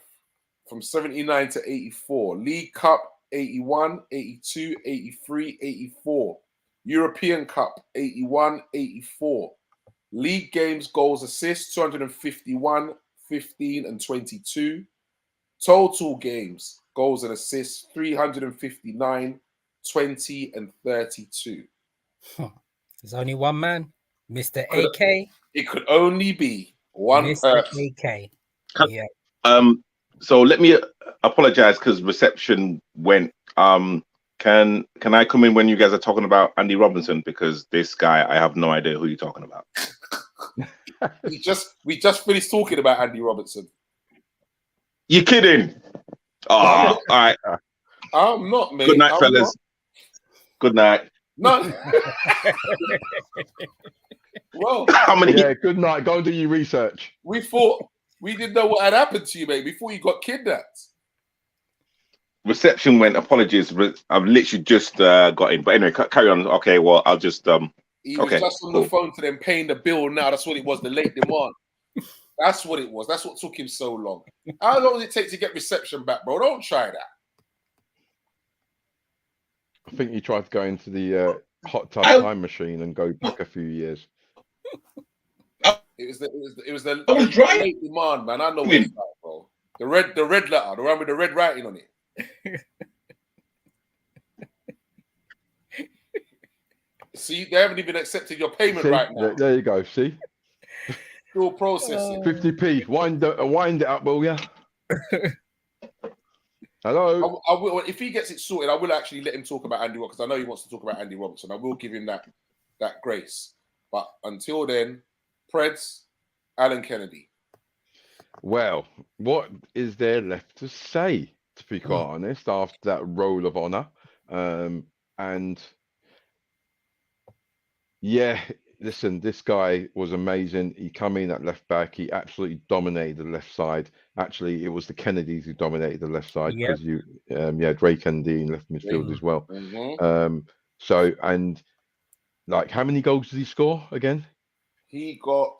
from 79 to 84. League Cup 81, 82, 83, 84. European Cup 81, 84. League games, goals, assists 251, 15 and 22. Total games, goals and assists 359, 20 and 32. There's only one man, Mr. AK. It could only be one Mr. person. AK. Yeah. So let me apologize because reception went. Can I come in when you guys are talking about Andy Robertson? Because this guy, I have no idea who you're talking about. we just finished talking about Andy Robertson. You kidding? Oh, all right. I'm not, mate. Good night, fellas. Not. Good night. No. Well, yeah, good night. Go and do your research. We thought we didn't know what had happened to you, mate, before you got kidnapped. Reception went. Apologies. I've literally just got in. But anyway, carry on. Okay, well, I'll just He was just on the phone to them paying the bill now. That's what it was, the late demand. That's what it was. That's what took him so long. How long does it take to get reception back, bro? Don't try that. I think you tried to go into the hot tub time machine and go back a few years. It was the late demand, man. I know what it's like, bro. The red letter, the one with the red writing on it. See, they haven't even accepted your payment right now. There you go. See, still processing. 50p. Wind it up, will ya? Hello. I will, if he gets it sorted, I will actually let him talk about Andy Robertson, because I know he wants to talk about Andy Robertson. I will give him that grace. But until then, Preds, Alan Kennedy. Well, what is there left to say, to be quite honest, after that roll of honour? And yeah, listen, this guy was amazing. He come in at left back. He absolutely dominated the left side. Actually, it was the Kennedys who dominated the left side because Ray Kennedy in left midfield as well. Mm-hmm. So, and like, how many goals did he score again? He got,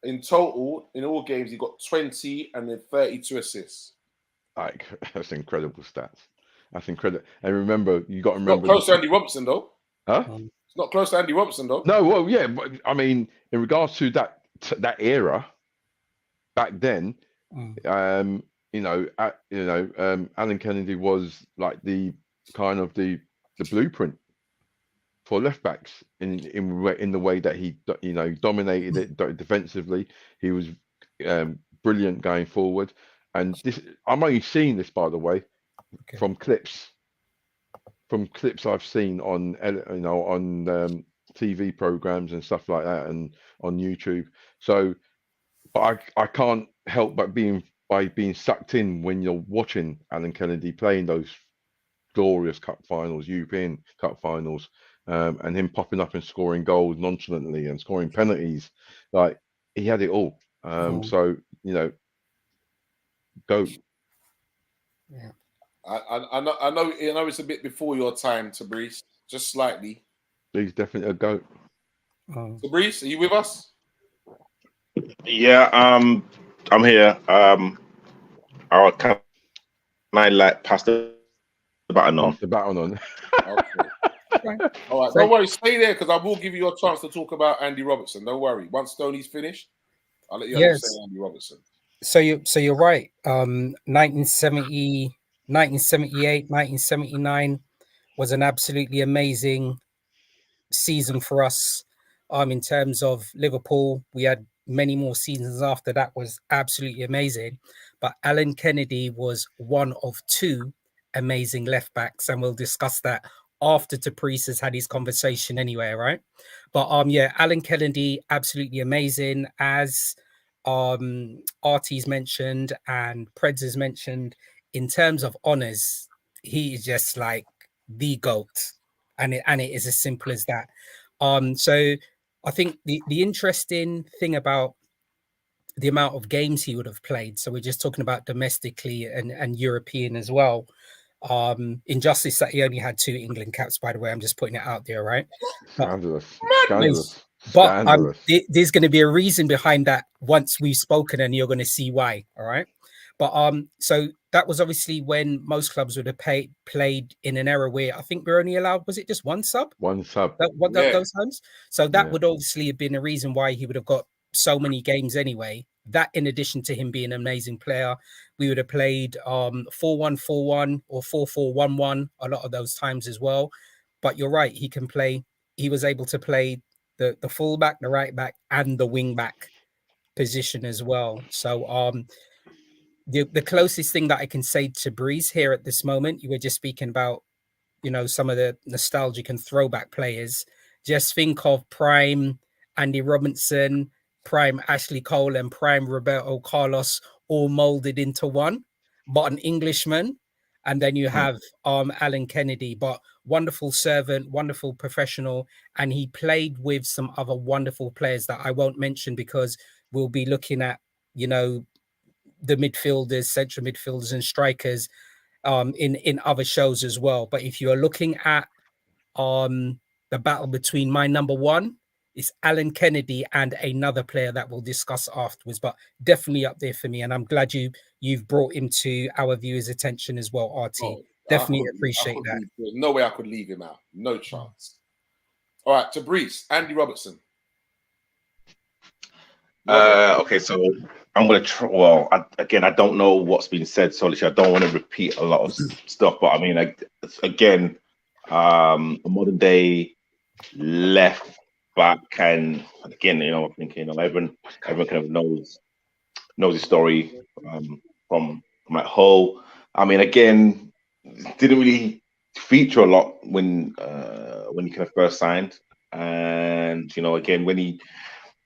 in total, in all games, he got 20 and then 32 assists. Like, that's incredible stats. That's incredible. And remember, you got to remember. Not close to Andy Robertson, though. Huh? It's not close to Andy Robertson, though. No, well, yeah, but I mean, in regards to that era, back then, Alan Kennedy was like the kind of the blueprint for left backs in the way that he dominated it defensively. He was brilliant going forward, and this I'm only seeing this, by the way, from clips I've seen on TV programs and stuff like that, and on YouTube. So, but I can't help but being sucked in when you're watching Alan Kennedy playing those glorious cup finals, European Cup finals, and him popping up and scoring goals nonchalantly and scoring penalties. Like, he had it all. So, go. Yeah. I know it's a bit before your time, Tabrice, just slightly. He's definitely a goat. Tabrice, are you with us? Yeah, I'm here. Can I pass the The baton on. Pass the baton on. Okay. All right, So- don't worry, stay there because I will give you a chance to talk about Andy Robertson. Don't worry. Once Stoney's finished, I'll let you Yes. say Andy Robertson. So you're right. 1970, 1978, 1979 was an absolutely amazing season for us. In terms of Liverpool, we had many more seasons after that was absolutely amazing. But Alan Kennedy was one of two amazing left backs, and we'll discuss that after Taprice has had his conversation anyway, right? But yeah, Alan Kennedy, absolutely amazing. As Artie's mentioned and Preds has mentioned, in terms of honors, he is just like the GOAT. And it is as simple as that. So I think the interesting thing about the amount of games he would have played, so we're just talking about domestically and European as well. Injustice that he only had 2 England caps, by the way. I'm just putting it out there, right? Scandalous. Madness. But Scandalous. there's going to be a reason behind that once we've spoken, and you're going to see why. All right. But so that was obviously when most clubs would have played in an era where I think we're only allowed, was it just one sub? One sub. Those times. So that Yeah. would obviously have been a reason why he would have got so many games anyway. That, in addition to him being an amazing player, we would have played 4-1-4-1 or 4-4-1-1 a lot of those times as well. But you're right, he can play. He was able to play the fullback, the right back, and the wing back position as well. So the closest thing that I can say to Breeze here at this moment, you were just speaking about, you know, some of the nostalgic and throwback players. Just think of prime Andy Robertson, prime Ashley Cole, and prime Roberto Carlos, all molded into one, but an Englishman. And then you have Alan Kennedy, but wonderful servant, wonderful professional. And he played with some other wonderful players that I won't mention because we'll be looking at, you know, the midfielders, central midfielders and strikers in other shows as well. But if you are looking at the battle between my number one, it's Alan Kennedy and another player that we'll discuss afterwards, but definitely up there for me. And I'm glad you've brought him to our viewers' attention as well, RT. Oh, Definitely appreciate that. There's no way I could leave him out. No chance. All right, Tabrice, Andy Robertson. Okay, so I'm gonna try. Well, I don't know what's been said, so literally, I don't want to repeat a lot of stuff. But I mean, again, a modern day left back, and again, you know, I'm thinking, you know, everyone kind of knows his story from at Hull. I mean, again, didn't really feature a lot when he kind of first signed, and you know, again, when he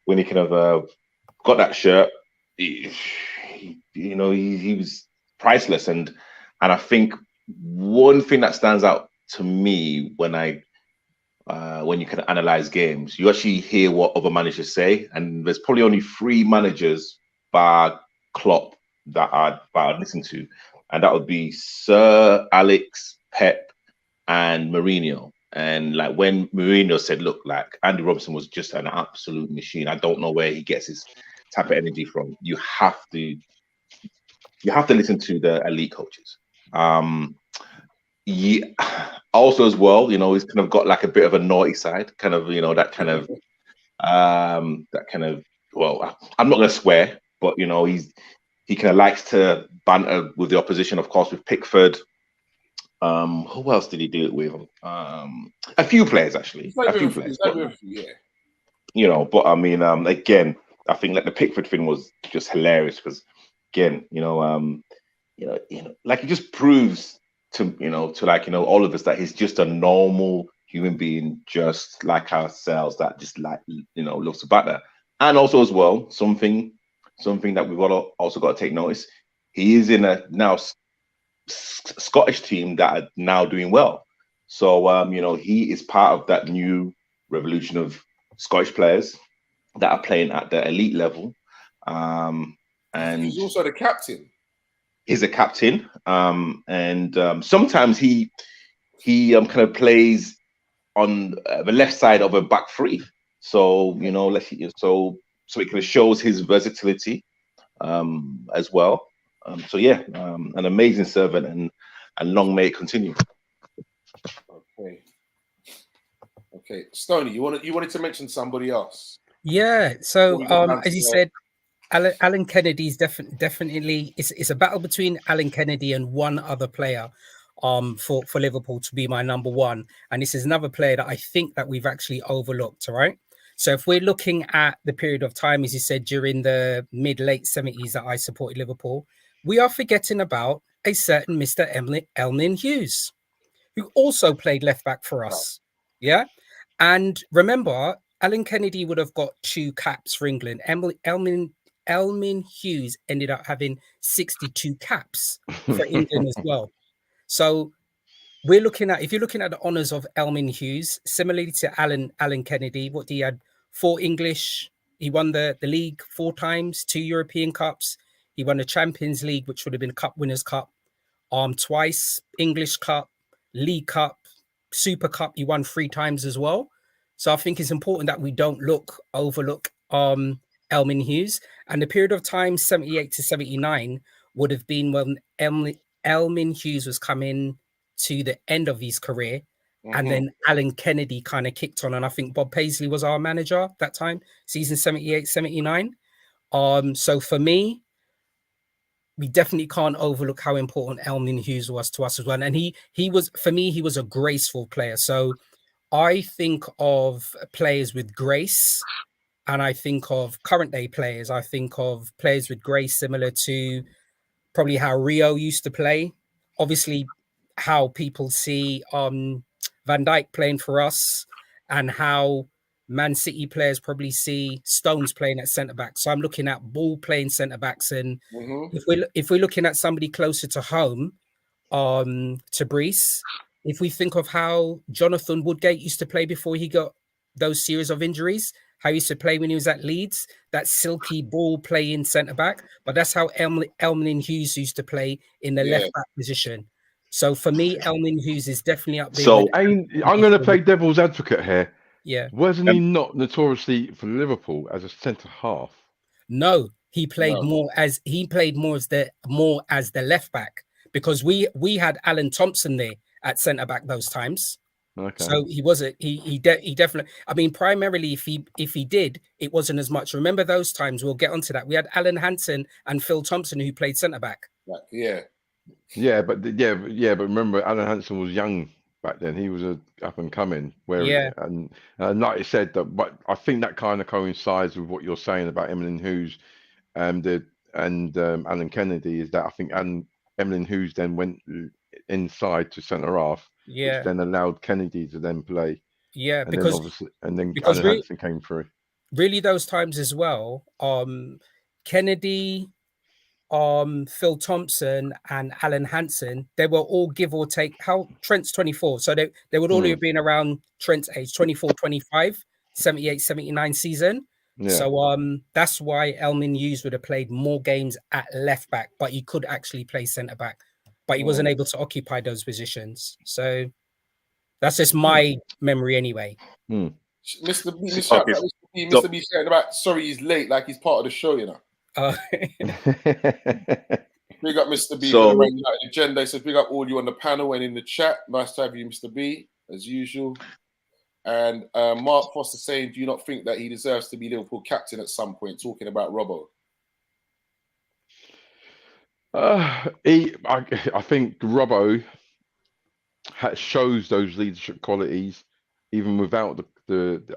kind of got that shirt, he was priceless, and I think one thing that stands out to me when you can analyze games, you actually hear what other managers say, and there's probably only 3 managers bar Klopp that I'd listen to, and that would be Sir Alex, Pep, and Mourinho. And like when Mourinho said, "Look, like Andy Robertson was just an absolute machine. I don't know where he gets his type of energy from." You have to listen to the elite coaches. Yeah. Also, as well, you know, he's kind of got like a bit of a naughty side, kind of, you know, that kind of. Well, I'm not gonna swear, but you know, he kind of likes to banter with the opposition, of course, with Pickford. Who else did he do it with? A few players, actually. A few players. But, Yeah. you know, but I mean, again, I think like the Pickford thing was just hilarious because, again, you know, like it just proves to like, you know, all of us that he's just a normal human being, just like ourselves, that just like, you know, looks about that. And also as well, something that we've also got to take notice. He is in a now Scottish team that are now doing well. So, you know, he is part of that new revolution of Scottish players that are playing at the elite level. And he's also the captain. He's a captain. And sometimes he kind of plays on the left side of a back 3. So, you know, so it kind of shows his versatility as well. So yeah, an amazing servant, and long may it continue. Okay. Stoney, you wanted to mention somebody else? Yeah. So, What we got down as to you the- said, Alan Kennedy's definitely it's a battle between Alan Kennedy and one other player for Liverpool to be my number one. And this is another player that I think that we've actually overlooked. All right. So if we're looking at the period of time, as you said, during the mid-late 70s that I supported Liverpool, we are forgetting about a certain Mr. Elmin Hughes, who also played left back for us. Yeah. And remember, Alan Kennedy would have got 2 caps for England. Elmin Hughes ended up having 62 caps for England as well. So we're looking at, if you're looking at the honours of Elmin Hughes, similarly to Alan Kennedy, what he had 4 English, he won the league 4 times, 2 European Cups. He won the Champions League, which would have been Cup Winners' Cup, twice, English Cup, League Cup, Super Cup. He won 3 times as well. So I think it's important that we don't overlook Elmin Hughes. And the period of time, 78 to 79, would have been when Elmin Hughes was coming to the end of his career. And then Alan Kennedy kind of kicked on. And I think Bob Paisley was our manager that time, season 78, 79. So for me, we definitely can't overlook how important Elmin Hughes was to us as well. And he was, for me, he was a graceful player. So I think of players with grace, and I think of current day players. I think of players with grace similar to probably how Rio used to play. Obviously, how people see Van Dijk playing for us, and how Man City players probably see Stones playing at centre back. So I'm looking at ball playing centre backs, and if we're looking at somebody closer to home, to Brees, if we think of how Jonathan Woodgate used to play before he got those series of injuries, how he used to play when he was at Leeds, that silky ball playing centre back. But that's how Elmin Hughes used to play in the left back position. So for me, Elmin Hughes is definitely up there. So I'm going to play devil's advocate here. Yeah. Wasn't he not notoriously for Liverpool as a centre half? No, he played more as the left back, because we had Alan Thompson there at centre back those times. Okay. So he definitely. I mean, primarily, if he did, it wasn't as much. Remember those times? We'll get onto that. We had Alan Hansen and Phil Thompson who played centre back. But remember, Alan Hansen was young back then. He was a up and coming. And like you said, but I think that kind of coincides with what you're saying about Emlyn Hughes and Alan Kennedy. Is that I think Emlyn Hughes then went inside to centre half, which then allowed Kennedy to then play. Yeah, and because then obviously, and then Alan Hansen came through. Really, those times as well. Kennedy, Phil Thompson, and Alan Hansen, they were all give or take. How Trent's 24, so they would all have been around Trent's age, 24, 25, 78, 79 season. Yeah. So that's why Elmin Hughes would have played more games at left back, but he could actually play centre back, but he wasn't able to occupy those positions. So that's just my memory anyway. Mr. B saying about sorry he's late, like he's part of the show, you know. Big up Mr. B for the Man United agenda. He says big up all you on the panel and in the chat. Nice to have you, Mr. B, as usual. And Mark Foster saying, do you not think that he deserves to be Liverpool captain at some point? Talking about Robbo. I think Robbo shows those leadership qualities, even without the.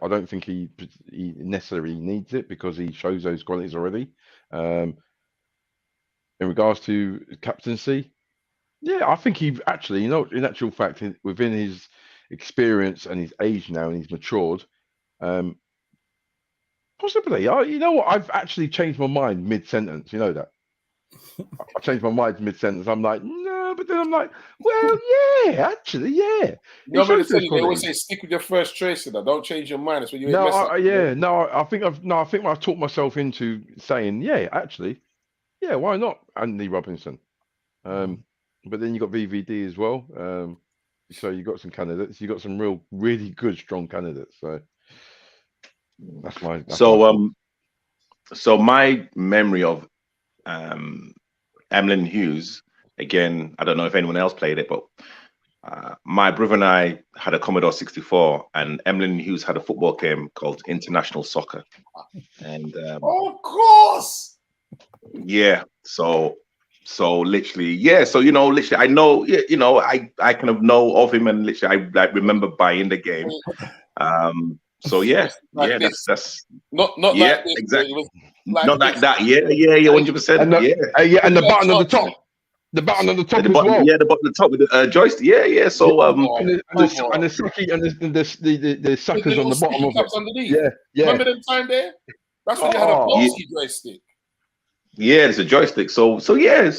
I don't think he necessarily needs it because he shows those qualities already. In regards to captaincy, yeah, I think he actually, in actual fact, within his experience and his age now, and he's matured. Possibly, you know what? I've actually changed my mind mid-sentence. You know that. I changed my mind mid-sentence. I'm like, no, but then I'm like, well, yeah, actually, yeah. They always say stick with your first choice. Don't change your mind. That's when you. I think I've talked myself into saying, yeah, actually, yeah, why not Anthony Robinson? But then you got VVD as well. So you got some candidates. You got some really good, strong candidates. So that's my. So my memory of Emlyn Hughes, again, I don't know if anyone else played it, but my brother and I had a Commodore 64, and Emlyn Hughes had a football game called International Soccer. And of course. yeah, so literally, yeah, so literally, I know, I kind of know of him, and literally, I remember buying the game. So yeah, Like yeah, this. that's Not yeah, like this. exactly. It was like Not this. like that. Yeah, 100%. And the, Yeah. and the button on the top. The button on the top The as button, well. yeah, the button on the top with the joystick. Yeah. So And the sucky and the suckers on the bottom of it. Underneath. Yeah. Remember them time there? That's when you had a Polsky joystick. Yeah, it's a joystick. So yeah.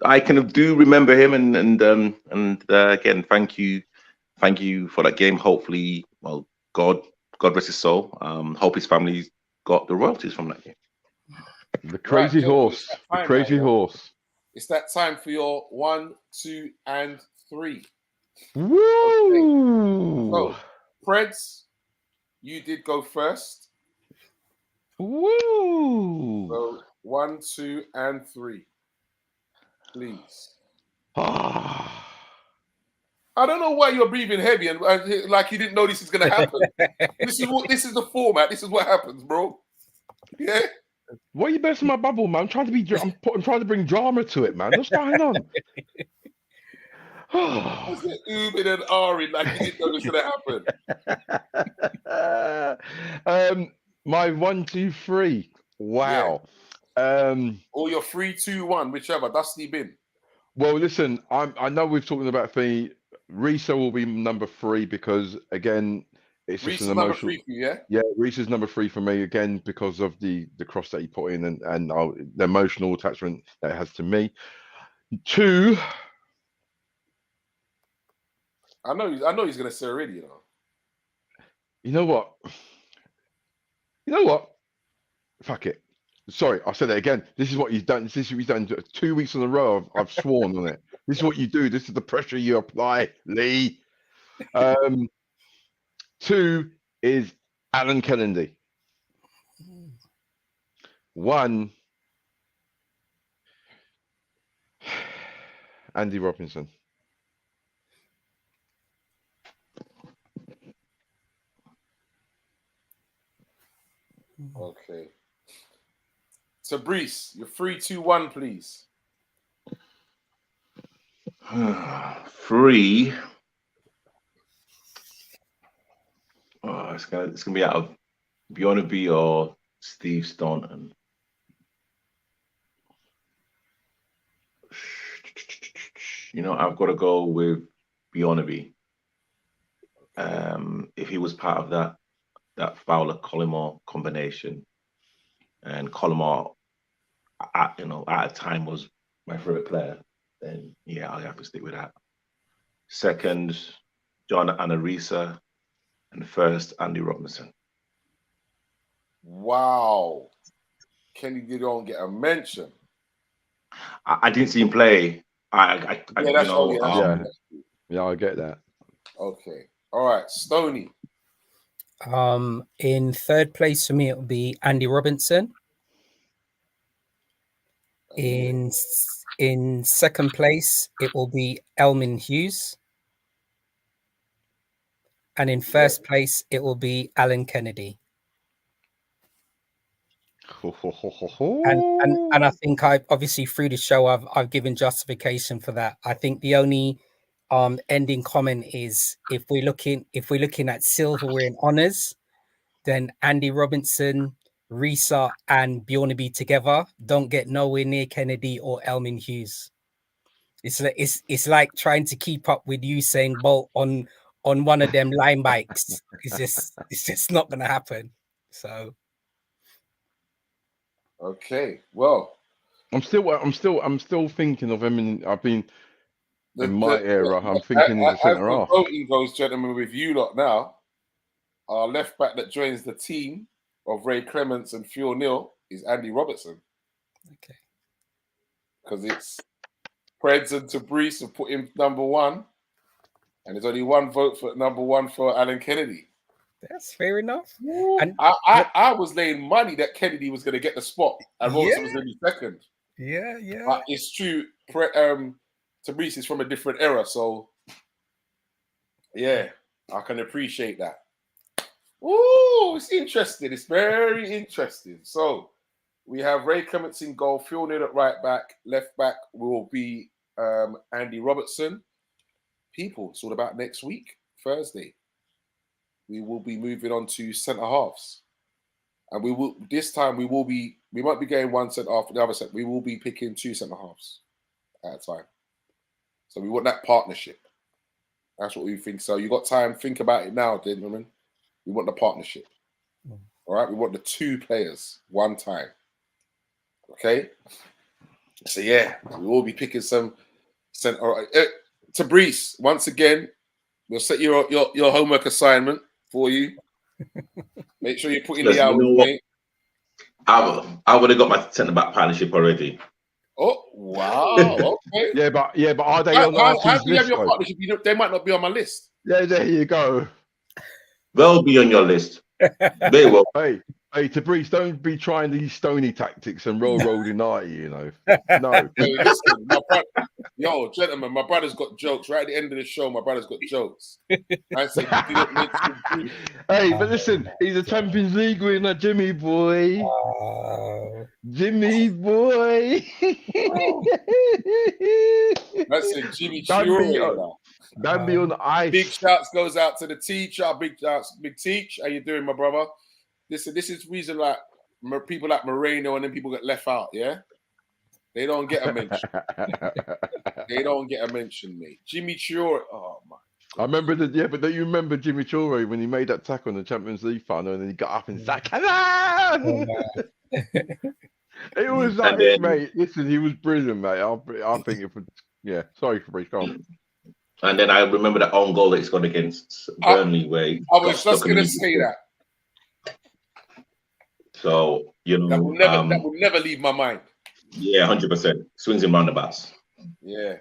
I kind of do remember him, and again, thank you for that game. Hopefully, well, God rest his soul. Hope his family got the royalties from that game. The crazy horse. The crazy horse. It's that time for your 1, 2, and 3. Woo! Okay. So, Preds, you did go first. Woo! So 1, 2, and 3. Please. Ah. I don't know why you're breathing heavy and like you didn't know this is going to happen. This is the format. This is what happens, bro. Yeah. Why are you bursting my bubble, man? I'm trying to bring drama to it, man. What's going on? What's it Ubin and Ari like you didn't know this was going to happen? My 1, 2, 3. Wow. Or your 3, 2, 1, whichever. Dusty bin. Well, listen, I know we've talked about the Risa will be number 3 because again, it's just an emotional. Number 3 for you, yeah. Yeah, Risa's number 3 for me again because of the cross that he put in and the emotional attachment that it has to me. 2. I know he's going to say already, you know. You know what? Fuck it. Sorry, I said it again. This is what he's done. This is what he's done 2 weeks in a row. I've sworn on it. This is what you do. This is the pressure you apply, Lee. 2 is Alan Kennedy. 1, Andy Robinson. Okay. So, Brees, your 3, 2, 1, please. 3. Oh, it's gonna be out of Bjornaby or Steve Staunton. I've got to go with Bjornaby. If he was part of that Fowler Collymore combination, and Collymore at a time was my favorite player, then yeah, I'll have to stick with that. Second, John Anarisa, and first, Andy Robertson. Wow. Kennedy don't get a mention. I didn't see him play. Yeah, I get that. Okay. All right, Stoney. In third place for me, it will be Andy Robinson. In second place, it will be Elmin Hughes. And in first place, it will be Alan Kennedy. And I think obviously through the show I've given justification for that. I think the only ending comment is if we're looking at silverware and honors, then Andy Robinson, Risa, and Bjornaby together don't get nowhere near Kennedy or Elmin Hughes. It's like trying to keep up with Usain Bolt on one of them line bikes. It's just not gonna happen. So okay, well, I'm still thinking of him, and I've been in my era. I'm thinking the centre half. Voting goes, gentlemen, with you lot now. Our left back that joins the team of Ray Clements and Phil Neal is Andy Robertson. Okay, because it's Preds and Tabrice have put him number 1, and there's only 1 vote for number 1 for Alan Kennedy. That's fair enough. And I was laying money that Kennedy was going to get the spot and Robertson was going to be second. Yeah. But it's true. Tabrice is from a different era, so yeah, I can appreciate that. Ooh, it's interesting. It's very interesting. So we have Ray Clements in goal, Phil Neal at right back, left back will be Andy Robertson. People, it's all about next week, Thursday. We will be moving on to centre halves. And we will we might be going one centre half for the other set. We will be picking two centre halves at a time. So we want that partnership. That's what we think. So you got time, think about it now, gentlemen. We want the partnership. All right, we want the two players one time. Okay. So yeah, we will be picking some centre. All right. Tabrice, once again, we'll set your homework assignment for you. Make sure you put in the hours, mate. I would have got my centre back partnership already. Oh wow! Okay. Yeah, but are they on how RT's do you have list? your partnership? They might not be on my list. Yeah, there you go. They'll be on your list. They will. Hey, Tabrice, don't be trying these stony tactics and roll deny, you know. No. Hey, listen, gentlemen, my brother's got jokes. Right at the end of the show, my brother's got jokes. I said, you didn't mention. Hey, but listen, he's a Champions League winner, Jimmy boy. Jimmy boy. Listen, Jimmy Don't be on the ice. Big shouts goes out to the teacher. Big shouts, Big Teach. How you doing, my brother? Listen, this is the reason like people like Moreno and then people get left out, yeah? They don't get a mention. They don't get a mention, mate. Jimmy Chiore. Oh, my. I remember but don't you remember Jimmy Chiore when he made that tackle in the Champions League final and then he got up and said, "Come on!" It was like, mate, listen, he was brilliant, mate. I think it would, yeah. Sorry, Fabrice, go on. And then I remember that own goal that he scored against Burnley where I was just going to say that. So, you know, that will never leave my mind. Yeah, 100%. Swings and roundabouts. Yeah.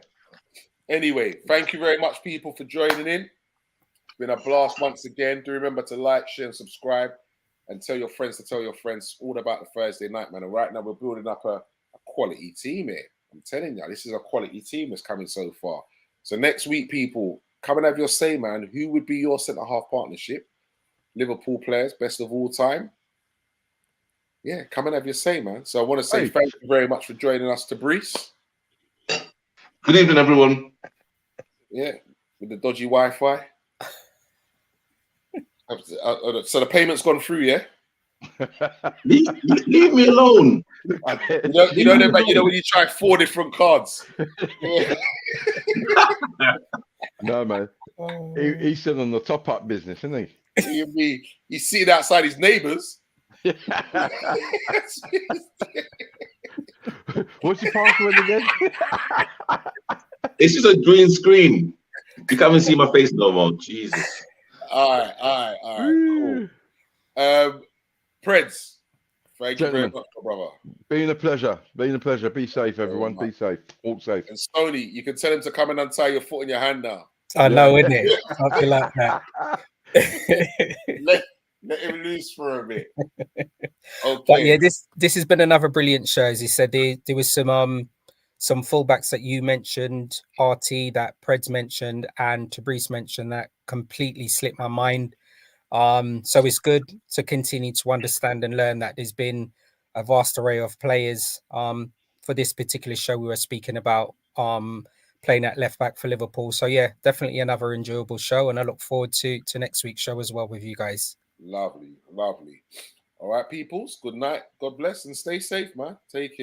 Anyway, thank you very much, people, for joining in. It's been a blast once again. Do remember to like, share, and subscribe, and tell your friends to tell your friends all about the Thursday night, man. And right now, we're building up a quality team here. I'm telling you, this is a quality team that's coming so far. So next week, people, come and have your say, man. Who would be your centre-half partnership? Liverpool players, best of all time. Yeah, come and have your say, man. So I want to say thank you very much for joining us, Tabrice. Good evening, everyone. Yeah, with the dodgy Wi-Fi. So the payment's gone through, yeah? Leave me alone. You know when you try 4 different cards. Yeah. No, man. He's still on the top-up business, isn't he? He's sitting outside his neighbours. What's your password again? It's just a green screen. You can't even see my face no more. Jesus. All right. Cool. Preds, thank you very much, brother. Been a pleasure. Be safe, everyone. Be safe. Walk safe. And Stoney, you can tell him to come and untie your foot in your hand now. I know, isn't it? Something like that. Let him loose for a bit. Okay. But yeah, this has been another brilliant show. As you said, there was some fullbacks that you mentioned, RT, that Preds mentioned, and Tabrice mentioned that completely slipped my mind. So it's good to continue to understand and learn that there's been a vast array of players. For this particular show, we were speaking about playing at left back for Liverpool. So yeah, definitely another enjoyable show, and I look forward to next week's show as well with you guys. Lovely. All right, peoples. Good night. God bless and stay safe, man. Take care.